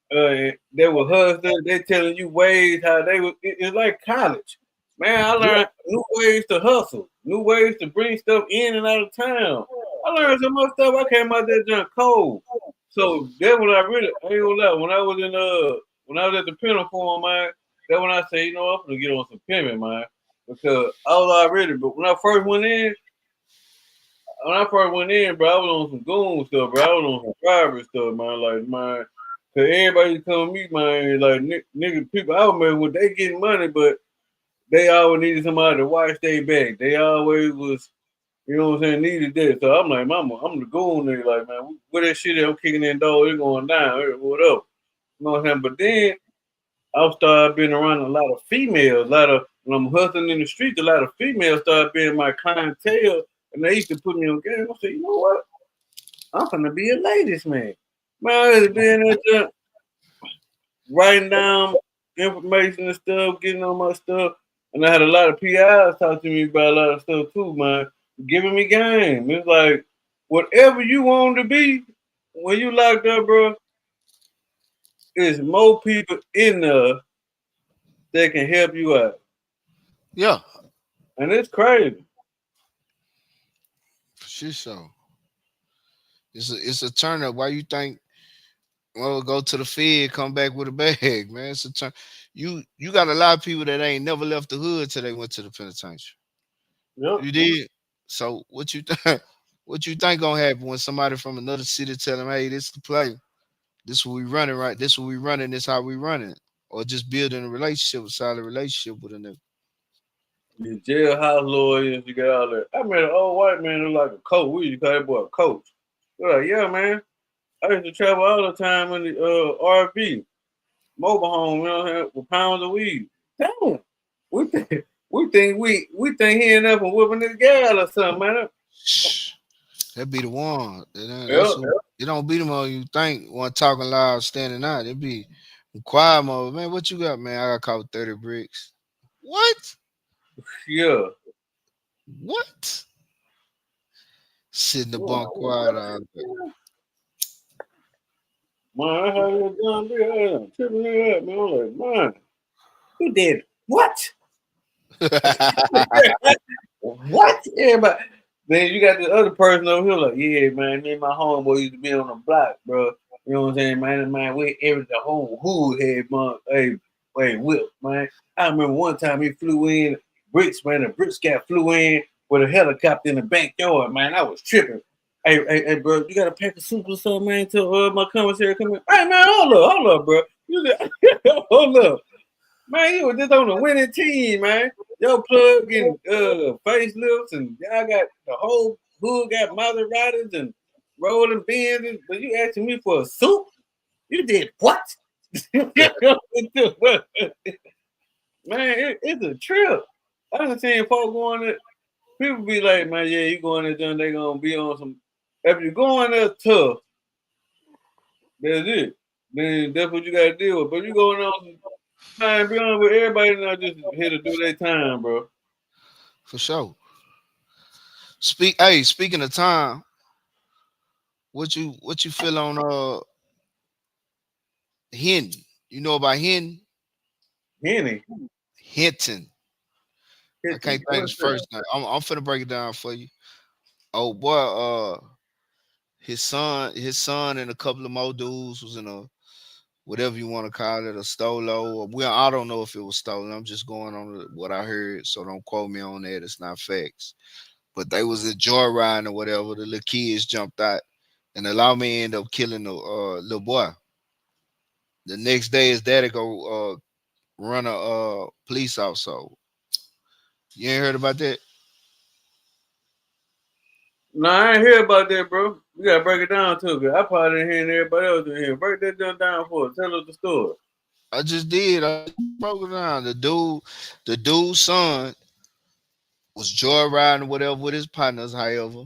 they were hustlers. They telling you ways how they was. It's like college, man. I Yeah. learned new ways to hustle, new ways to bring stuff in and out of town. I learned so much stuff. I came out there junk cold. So that when I ain't gonna lie. When I was at the pinnacle form, man, that when I say, you know, I'm gonna get on some pimping, man, because I was already. But when I first went in, bro, I was on some goon stuff, bro. I was on some driver stuff, man. Like, man, cause everybody come meet, man, like nigga, people I remember when they getting money, but they always needed somebody to watch their back. They always was, you know what I'm saying, needed that. So I'm like, mama, I'm the goon nigga, like, man, where that shit at? I'm kicking in door, it's going down, whatever. You know what I'm saying? But then I started being around a lot of females, a lot of when I'm hustling in the streets, a lot of females started being my clientele, and they used to put me on game. I said, you know what? I'm gonna be a ladies man. Man, I was being there just writing down information and stuff, getting on my stuff. And I had a lot of PIs talk to me about a lot of stuff too, man. Giving me game. It's like whatever you want to be, when you locked up, bro, there's more people in there that can help you out. Yeah. And it's crazy. For sure. So it's a turn up. Why you think well go to the Fed, come back with a bag, man? It's a turn. You got a lot of people that ain't never left the hood till they went to the penitentiary. Yep. You did. So what you think? What you think gonna happen when somebody from another city tell them, "Hey, this the play. This what we running right. This what we running. This how we running." Or just building a relationship, a solid relationship with a nigga. You jailhouse lawyers, you got all that. I met an old white man who like a coach. We used to call that boy a coach. They're like, yeah, man. I used to travel all the time in the RV, mobile home, you know what I'm saying, with pounds of weed. Damn. We think we think he ended up whipping this gal or something, man. That be the one. That's Yeah. who. It don't be the one you think one talking loud, standing out. It be quiet mode. Man, what you got, man? I got caught with 30 bricks. What? Yeah. What? Sit in the Oh, bunk quiet all day. man, I had that John D. I'm tripping that, man. I'm like, man, who did what? What? Everybody. Then you got the other person over here like, yeah, man, me and my homeboy used to be on the block, bro. You know what I'm saying, man? Man, the whole hood had, man. Hey, wait, Whip, man. I remember one time he flew in bricks, man. The bricks got flew in with a helicopter in the backyard, man. I was tripping. Hey, bro, you got a pack of soup or something, man? Till my commissary come in. Hey, man, hold up, bro. Hold up. Man, you was just on the winning team, man. Yo plug getting facelifts and y'all got the whole hood got Maseratis and rolling bins, but you asking me for a soup? You did what? Man, it's a trip. I done seen folk going there. People be like, man, yeah, you going there, they gonna be on some If you're going there tough, that's it. Then that's what you gotta deal with. But you going on time beyond with everybody not just here to do their time, bro. For sure. Speaking of time, what you feel on Hinton? You know about Hinton? Henny, Hinton. I can't Hinton. think What's his that? first name. I'm finna break it down for you. Oh boy, his son and a couple of more dudes was in a whatever you want to call it, a stolo. Well, I don't know if it was stolen. I'm just going on what I heard, so don't quote me on that. It's not facts. But they was a joyriding or whatever. The little kids jumped out, and the lawman ended up killing the little boy. The next day, his daddy go run a police officer. You ain't heard about that? No, I ain't hear about that, bro. You gotta break it down to me. I probably didn't hear everybody else in here. Break that down for us. Tell us the story. I just did. I broke it down. The dude's son was joyriding whatever with his partners, however.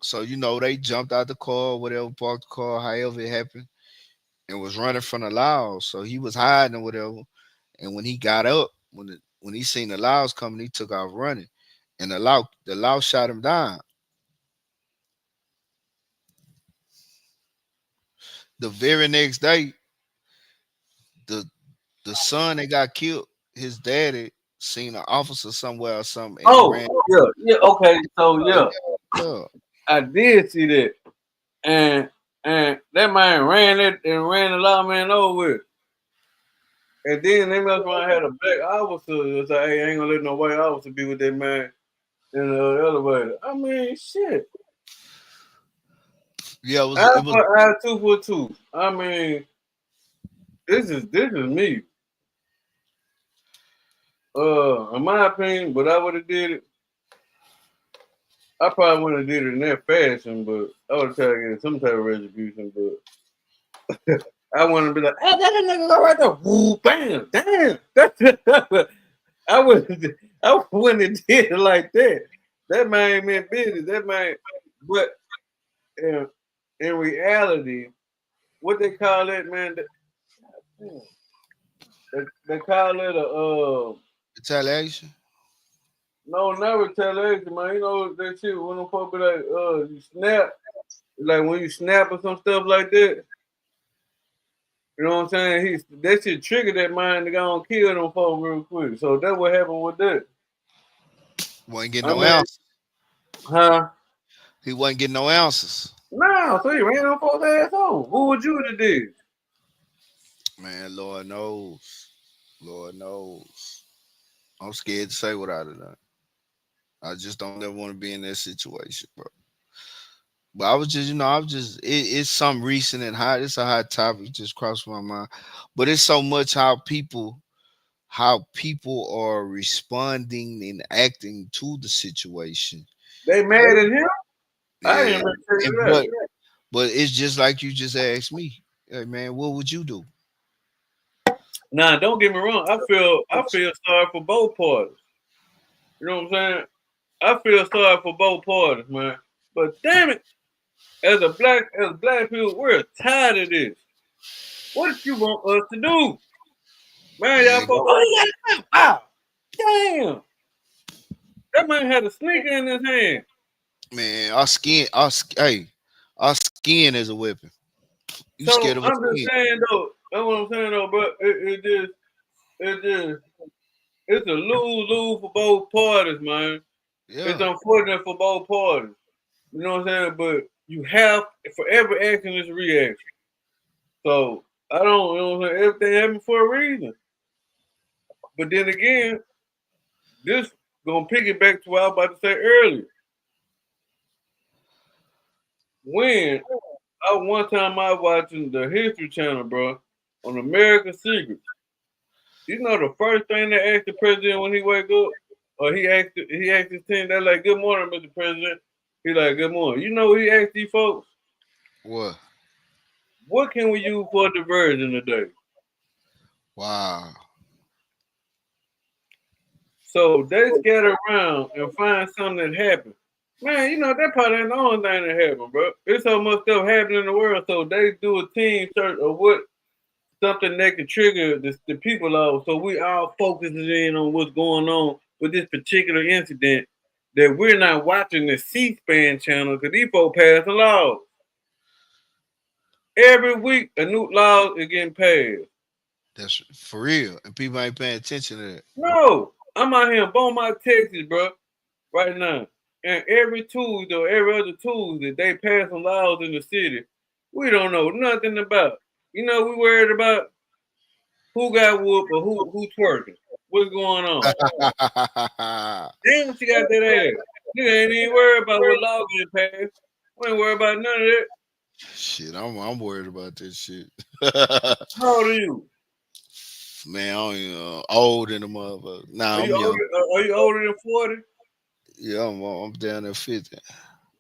So they jumped out the car, whatever, parked the car, however it happened, and was running from the laws. So he was hiding or whatever. And when he got up, when he seen the laws coming, he took off running. And the law shot him down. The very next day, the the son that got killed, his daddy seen an officer somewhere or something, and he Oh, ran. yeah, yeah, okay. So Yeah, yeah, yeah. I did see that. And that man ran it and ran the lawman over with. And then they must have had a black officer that say, hey, I ain't gonna let no white officer be with that man in the elevator. I mean, shit. Yeah, it was I it was for eye, two for two. I mean, this is me. In my opinion, but I would have did it. I probably wouldn't have did it in that fashion, but I would have tried to get some type of retribution. But I want to be like, hey, that nigga go right there, woo, bam, damn. That's I would I wouldn't have did it like that. That man meant business. That man, but in, in reality, what they call that, man? They call it a retaliation. no, not retaliation, man. You know that shit when them folks be like, you snap, like when you snap or some stuff like that. You know what I'm saying? That shit triggered that mind to go and kill them folks real quick. So that's what happened with that. Wasn't getting I no mean, ounces. huh? He wasn't getting no ounces. No, so he ran them folks ass on. Who would you have did? Man, Lord knows. Lord knows. I'm scared to say what I'd have done. I just don't ever want to be in that situation, bro. But it's something recent and hot. It's a hot topic, just crossed my mind. But it's so much how people are responding and acting to the situation. They mad at him? I Yeah. didn't even tell And you that. but it's just like you just asked me. Hey man, what would you do? Nah, don't get me wrong. I feel sorry for both parties. You know what I'm saying? I feel sorry for both parties, man. But damn it, as black people, we're tired of this. What did you want us to do? Man, y'all Man, folks, oh, you got to wow. Damn. That man had a sneaker in his hand. man, our skin is a weapon. You scared So of a I'm just skin. saying though, that's what I'm saying though, but it just it's a lose-lose for both parties, man. It's Yeah. unfortunate for both parties. You know what I'm saying? But you have for every action is a reaction. So I don't you know what I'm saying, everything happened for a reason. But then again, this gonna piggyback to what I was about to say earlier. When one time I was watching the History Channel, bro, on American Secrets. You know the first thing they asked the president when he wake up, or he asked his team, they're like, "Good morning, Mr. President." He like, "Good morning." You know what he asked these folks? What? What can we use for a diversion today? Wow. So they scatter around and find something that happened. Man, you know that probably ain't the only thing that happened, bro. There's so much stuff happening in the world, so they do a team search of what something that can trigger the people off. So we all focusing in on what's going on with this particular incident that we're not watching the C-SPAN channel because these folks pass a law. Every week a new law is getting passed. That's for real, and people ain't paying attention to that. No, I'm out here in Beaumont, Texas, bro, right now. And every Tuesday or every other Tuesday, they pass some laws in the city we don't know nothing about. You know, we worried about who got whooped or who twerking. What's going on? Damn, she got that ass. Nigga ain't even worried about what law getting passed. We ain't worried about none of that. Shit, I'm worried about this shit. How old are you? Man, I'm old in the motherfucker. Nah, Are I'm you young. older? Are you older than 40? Yeah, I'm down at 50.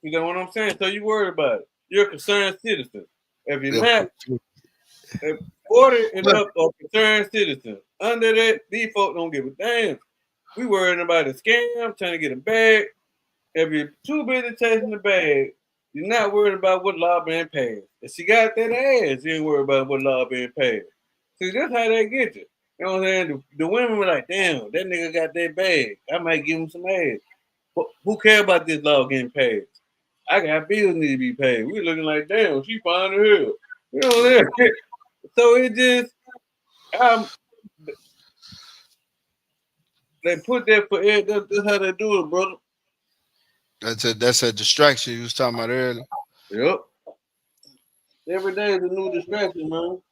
You know what I'm saying? So you worried about it. You're a concerned citizen. If you're Yeah, not, if 40 and up are concerned citizens. Under that, these folks don't give a damn. We worrying about a scam, trying to get a bag. If you're too busy chasing the bag, you're not worried about what law being passed. If she got that ass, you ain't worried about what law being passed. See, that's how they get you. You know what I'm saying? The women were like, damn, that nigga got that bag. I might give him some ass. But who care about this law getting passed? I got bills need to be paid. We looking like, damn, she fine as hell. You know what I'm saying? So it just, um, they put that for it. That's how they do it, brother. that's a distraction you was talking about earlier. Yep. Every day is a new distraction, man.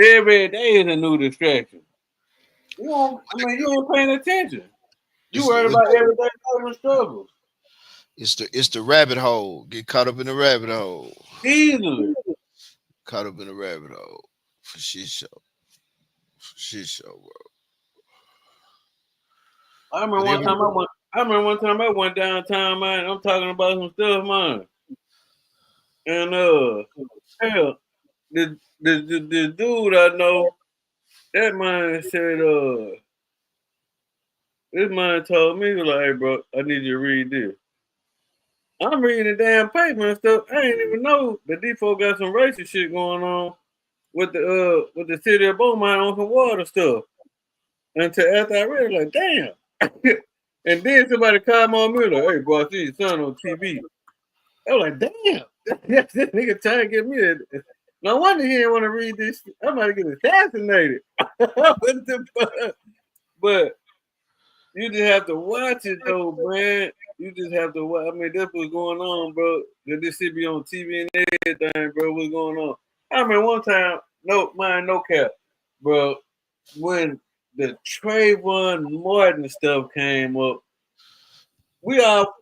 Every day is a new distraction. You ain't paying attention. You It's worried the, about everyday life and struggles. it's the rabbit hole. Get caught up in the rabbit hole. Easily. Caught up in the rabbit hole. For shit show. For shit show, bro. I remember But one every time I went downtown, man. I'm talking about some stuff, man. And hell, the dude I know, that man said, this man told me, he was like, hey, bro, I need you to read this. I'm reading the damn paper and stuff. I didn't even know that these folks got some racist shit going on with the city of Beaumont on some water stuff. Until after I read it, like, damn. And then somebody called on me like, hey, bro, I see your son on TV. I was like, damn. This nigga trying to get me. No wonder he didn't want to read this. I might get assassinated. What the fuck? But you just have to watch it though, man. You just have to watch. I mean, that's what's going on, bro. That this shit be on TV and everything, bro. What's going on? I mean, one time, no cap, bro. When the Trayvon Martin stuff came up, we all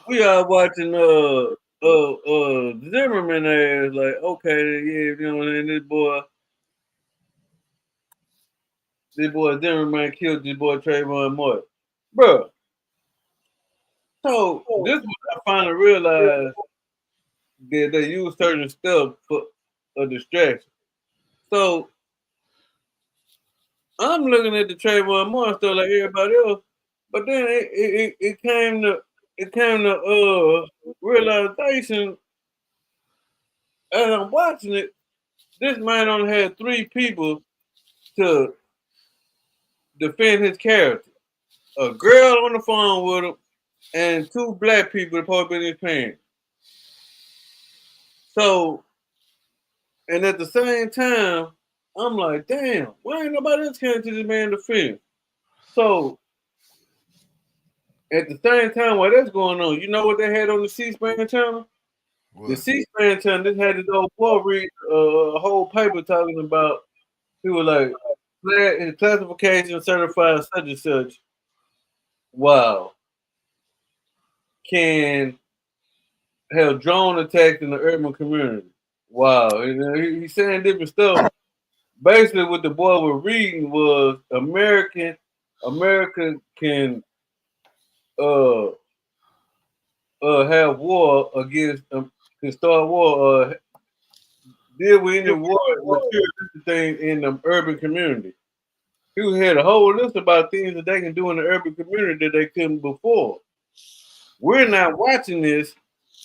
watching Zimmerman ass like, okay, yeah, you know, and this boy Zimmerman killed this boy Trayvon Martin, bro. So this was I finally realized that they use certain stuff for a distraction. So I'm looking at the Trayvon Martin stuff like everybody else, but then it came to realization as I'm watching it. This man only had three people to defend his character: a girl on the phone with him and two black people that supposed to be his parents. So, and at the same time, I'm like, damn, why ain't nobody else came to this man defense? So, at the same time, while that's going on, you know what they had on the C-SPAN channel? The what? C-SPAN channel, this had this old boy read a whole paper talking about, he was like, his classification certified such and such. Wow. Can have drone attacks in the urban community. Wow. And he's saying different stuff. Basically, what the boy was reading was America can uh have war against can start war deal with any war materialistic thing in the urban community. He had a whole list about things that they can do in the urban community that they couldn't before. We're not watching this,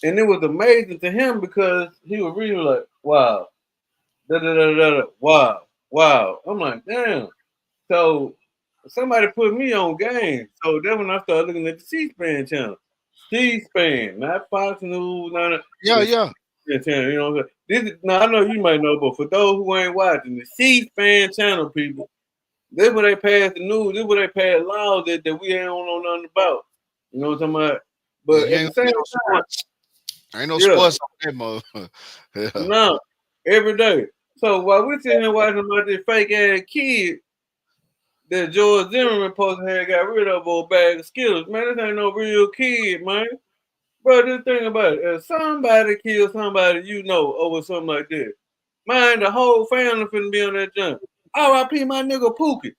and it was amazing to him because he was really like, wow, da da da da da, wow, wow. I'm like, damn. So somebody put me on game. So then when I started looking at the C-SPAN channel, C-SPAN, not Fox News, not Yeah, the yeah. C-SPAN channel. You know what I'm saying? This is, now I know you might know, but for those who ain't watching, the C-SPAN channel, people, this where they pass the news. This where they pass laws that we ain't don't know nothing about. You know what I'm talking about? Yeah, But you at ain't the gonna same get no time, sports. Ain't no yeah, sports on that motherfucker. Yeah. no, every day. So while we sitting here watching about this fake ass kid that George Zimmerman supposed to have got rid of a bag of Skittles, man, this ain't no real kid, man. Bro, just think about it. If somebody kills somebody you know over something like that, man, the whole family finna be on that jump. R.I.P. my nigga Pookie.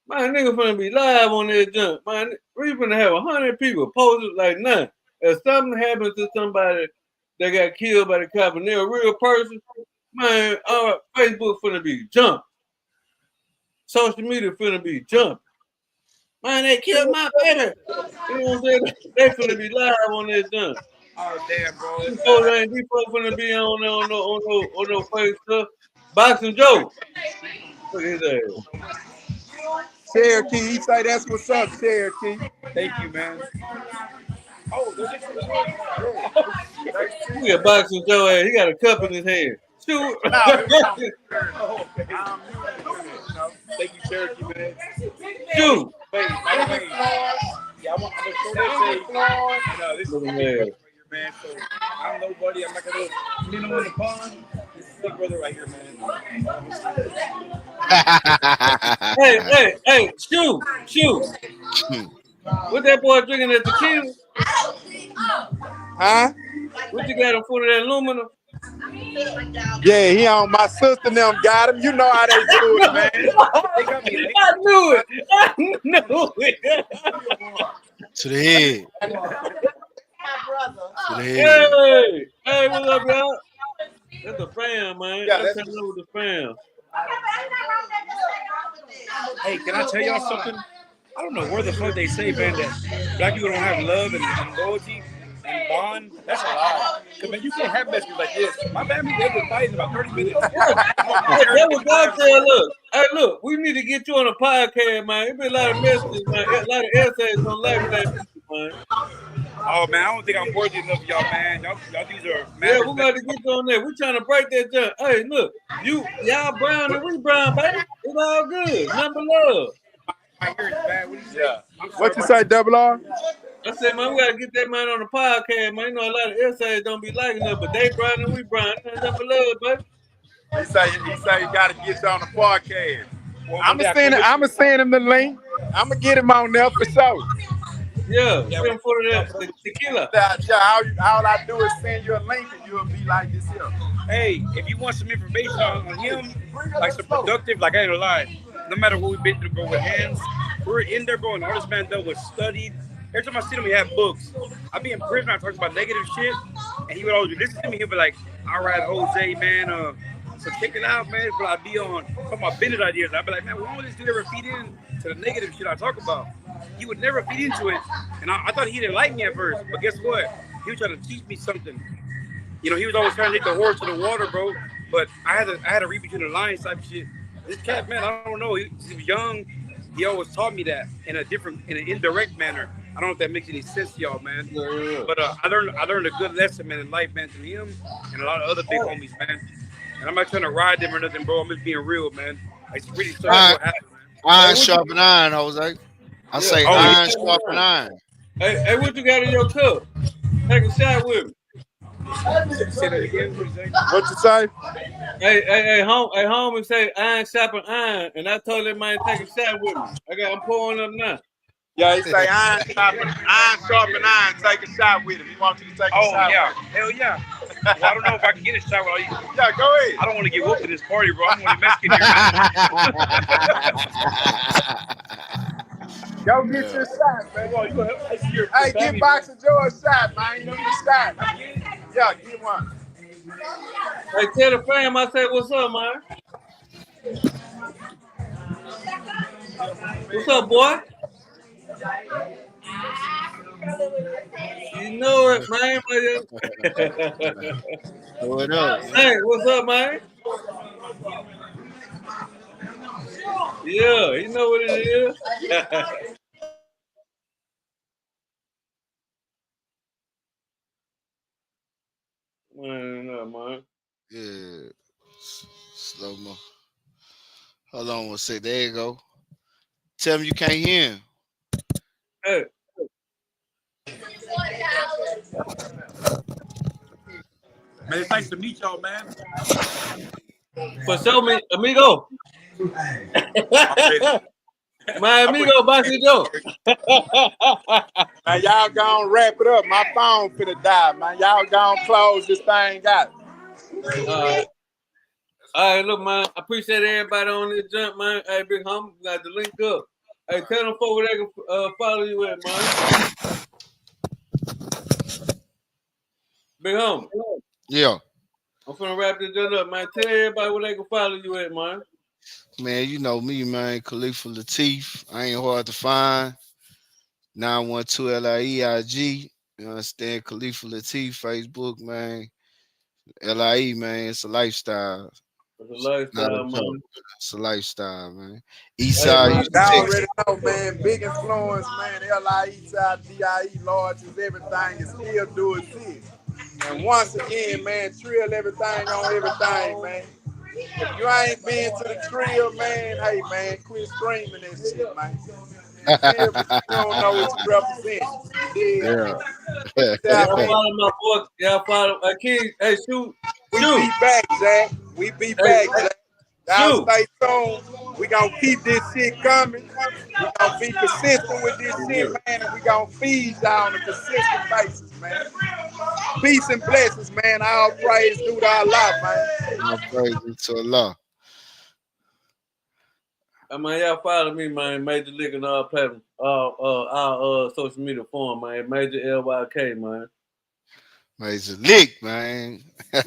My nigga finna be live on that jump. Man, we finna have 100 people posted like nothing. If something happens to somebody that got killed by the cop and they're a real person, man, Facebook finna be jump. Social media finna be jump. Man, they killed my baby. You know what I'm saying? They finna be live on that jump. Oh damn, bro. These folks finna be on no fake stuff. Boxing Joe. Look at his ass. Cherokee, he say that's what's up, Cherokee. Thank you, man. Oh, there's just Look at Boxing Joe ass. He got a cup in his hand. Shoot. oh, okay. Thank you, Cherokee, man. Shoot. Wait, by the way, yeah, I'm gonna show this this is Look my at big brother his right here, man. So I'm nobody. I'm not gonna minnow in the pond. This is big brother right here, man. ass. Shoot. What that boy drinking that tequila? Huh? What you got in front of that aluminum? Yeah, he on my sister and them got him. You know how they do it, man. They got me late. I knew it. I knew it. To the head. My brother. To the head. Hey, what's up, y'all? That's the fam, man. Yeah, I'm that's coming up with the fam. Hey, can I tell y'all something? I don't know where the fuck they say, man, that black people don't have love and loyalty and bond. That's a lie. Cause man, you can't have messages like this. My family, they've been fighting about 30 minutes. That was God tell us. Hey, look, we need to get you on a podcast, man. It be a lot of messages, man. A lot of essays on life with that music, man. Oh man, I don't think I'm worthy enough of y'all, man. Y'all these are Yeah, mad we're going respect. to get you on there. We're trying to break that jump. Hey, look, y'all brown and we brown, baby. It's all good. Number love. My hearing's bad. What do you say? Yeah. I'm sorry What you about say, Double R? I said, man, we gotta get that man on the podcast, man. You know, a lot of essays don't be liking us, but they brown and we brown. That's number love, baby. He say you gotta get you on the podcast. Well, I'ma send him the link. I'ma get him on there for sure. Yeah, yeah, send for that the tequila. All I do is send you a link and you'll be like this here. hey, if you want some information on him, like some productive, like I ain't gonna lie, no matter what we've been through, bro, with hands, we're in there, bro, and all this man done was studied. Every time I see him, he had books. I be in prison, I talk about negative shit, and he would always listen to me. He'd be like, all right, Jose, man, so check it out, man. But I'd be on talking about business ideas. I'd be like, man, why would this dude ever feed in to the negative shit I talk about? He would never feed into it. And I thought he didn't like me at first, but guess what? He was trying to teach me something. You know, he was always trying to take the horse to the water, bro. But I had to read between the lines type of shit. This cat, man, I don't know. He was young. He always taught me that in an indirect manner. I don't know if that makes any sense to y'all, man. Yeah. But I learned a good lesson, man, in life, man, through him and a lot of other big homies, man. And I'm not trying to ride them or nothing, bro. I'm just being real, man. It's really stuff what happened, man. Iron sharpen iron, Jose. I say Oh, iron sharpen iron. Hey, what you got in your cup? Take a shot with me. Say that again. What you say? What you say? Hey, homie say iron sharpen iron, and I told him man take a shot with me. I'm pouring up now. Yeah, he say iron sharpen iron. Take a shot with him. He wants you to take a Oh shot yeah, with him. hell yeah. Well, I don't know if I can get a shot with all you. Yeah, go ahead. I don't want to get whooped at this party, bro. I'm only Mexican here. Go get your shot, man. Come on, you gonna help? I see your Hey, family, give Boxer Joe a shot, man. Give me a shot. Yeah, give one. Hey, tell the fam I say what's up, man. What's up, boy? You know it, man. Throw it up, man. Hey, what's up, man? Yeah, you know what it is. Man, no, man. Yeah. Slow mo. Hold on one sec. There you go. Tell him you can't hear him. Hey, Man, it's nice to meet y'all, man. for sure, me, amigo. My amigo, Basico. Man, y'all gonna wrap it up. My phone finna die, man. Y'all gonna close this thing out. All right, look, man. I appreciate everybody on this jump, man. Hey, Big Hum, we got the link up. Hey, tell them folks where they can follow you at, man. Big Hum, Yeah. I'm finna wrap this jump up, man. Tell everybody where they can follow you at, man. Man, you know me, man. Khalifa Latif. I ain't hard to find. 912 LIEIG. You understand? Khalifa Latif, Facebook, man. LIE, man. It's a lifestyle. It's a Not a lifestyle, joke. man. It's a lifestyle, man. East Hey, side, man. East Y'all Texas. already know, man. Big influence, man. LIE side, DIE, large is everything, and still do exist. And once again, man, trill everything on everything, man. If you ain't been to the trill, man, hey, man, quit screaming that shit, man. You feel me? You don't know what you represent. You dig? Yeah. Get out Y'all there. follow my boy. Y'all follow. King, hey, shoot. We Shoot. be back, Jack. We be Hey, back, Jack. Y'all shoot. stay tuned. We gonna keep this shit coming. We gonna be consistent with this shit, man, and we gonna feed y'all on a consistent basis, man. Peace and blessings, man. All praise due to Allah, man. My praise to Allah. I mean, y'all follow me, man. Major League and all platform, our social media form, man. Major LYK, man. Major League, man. Yo,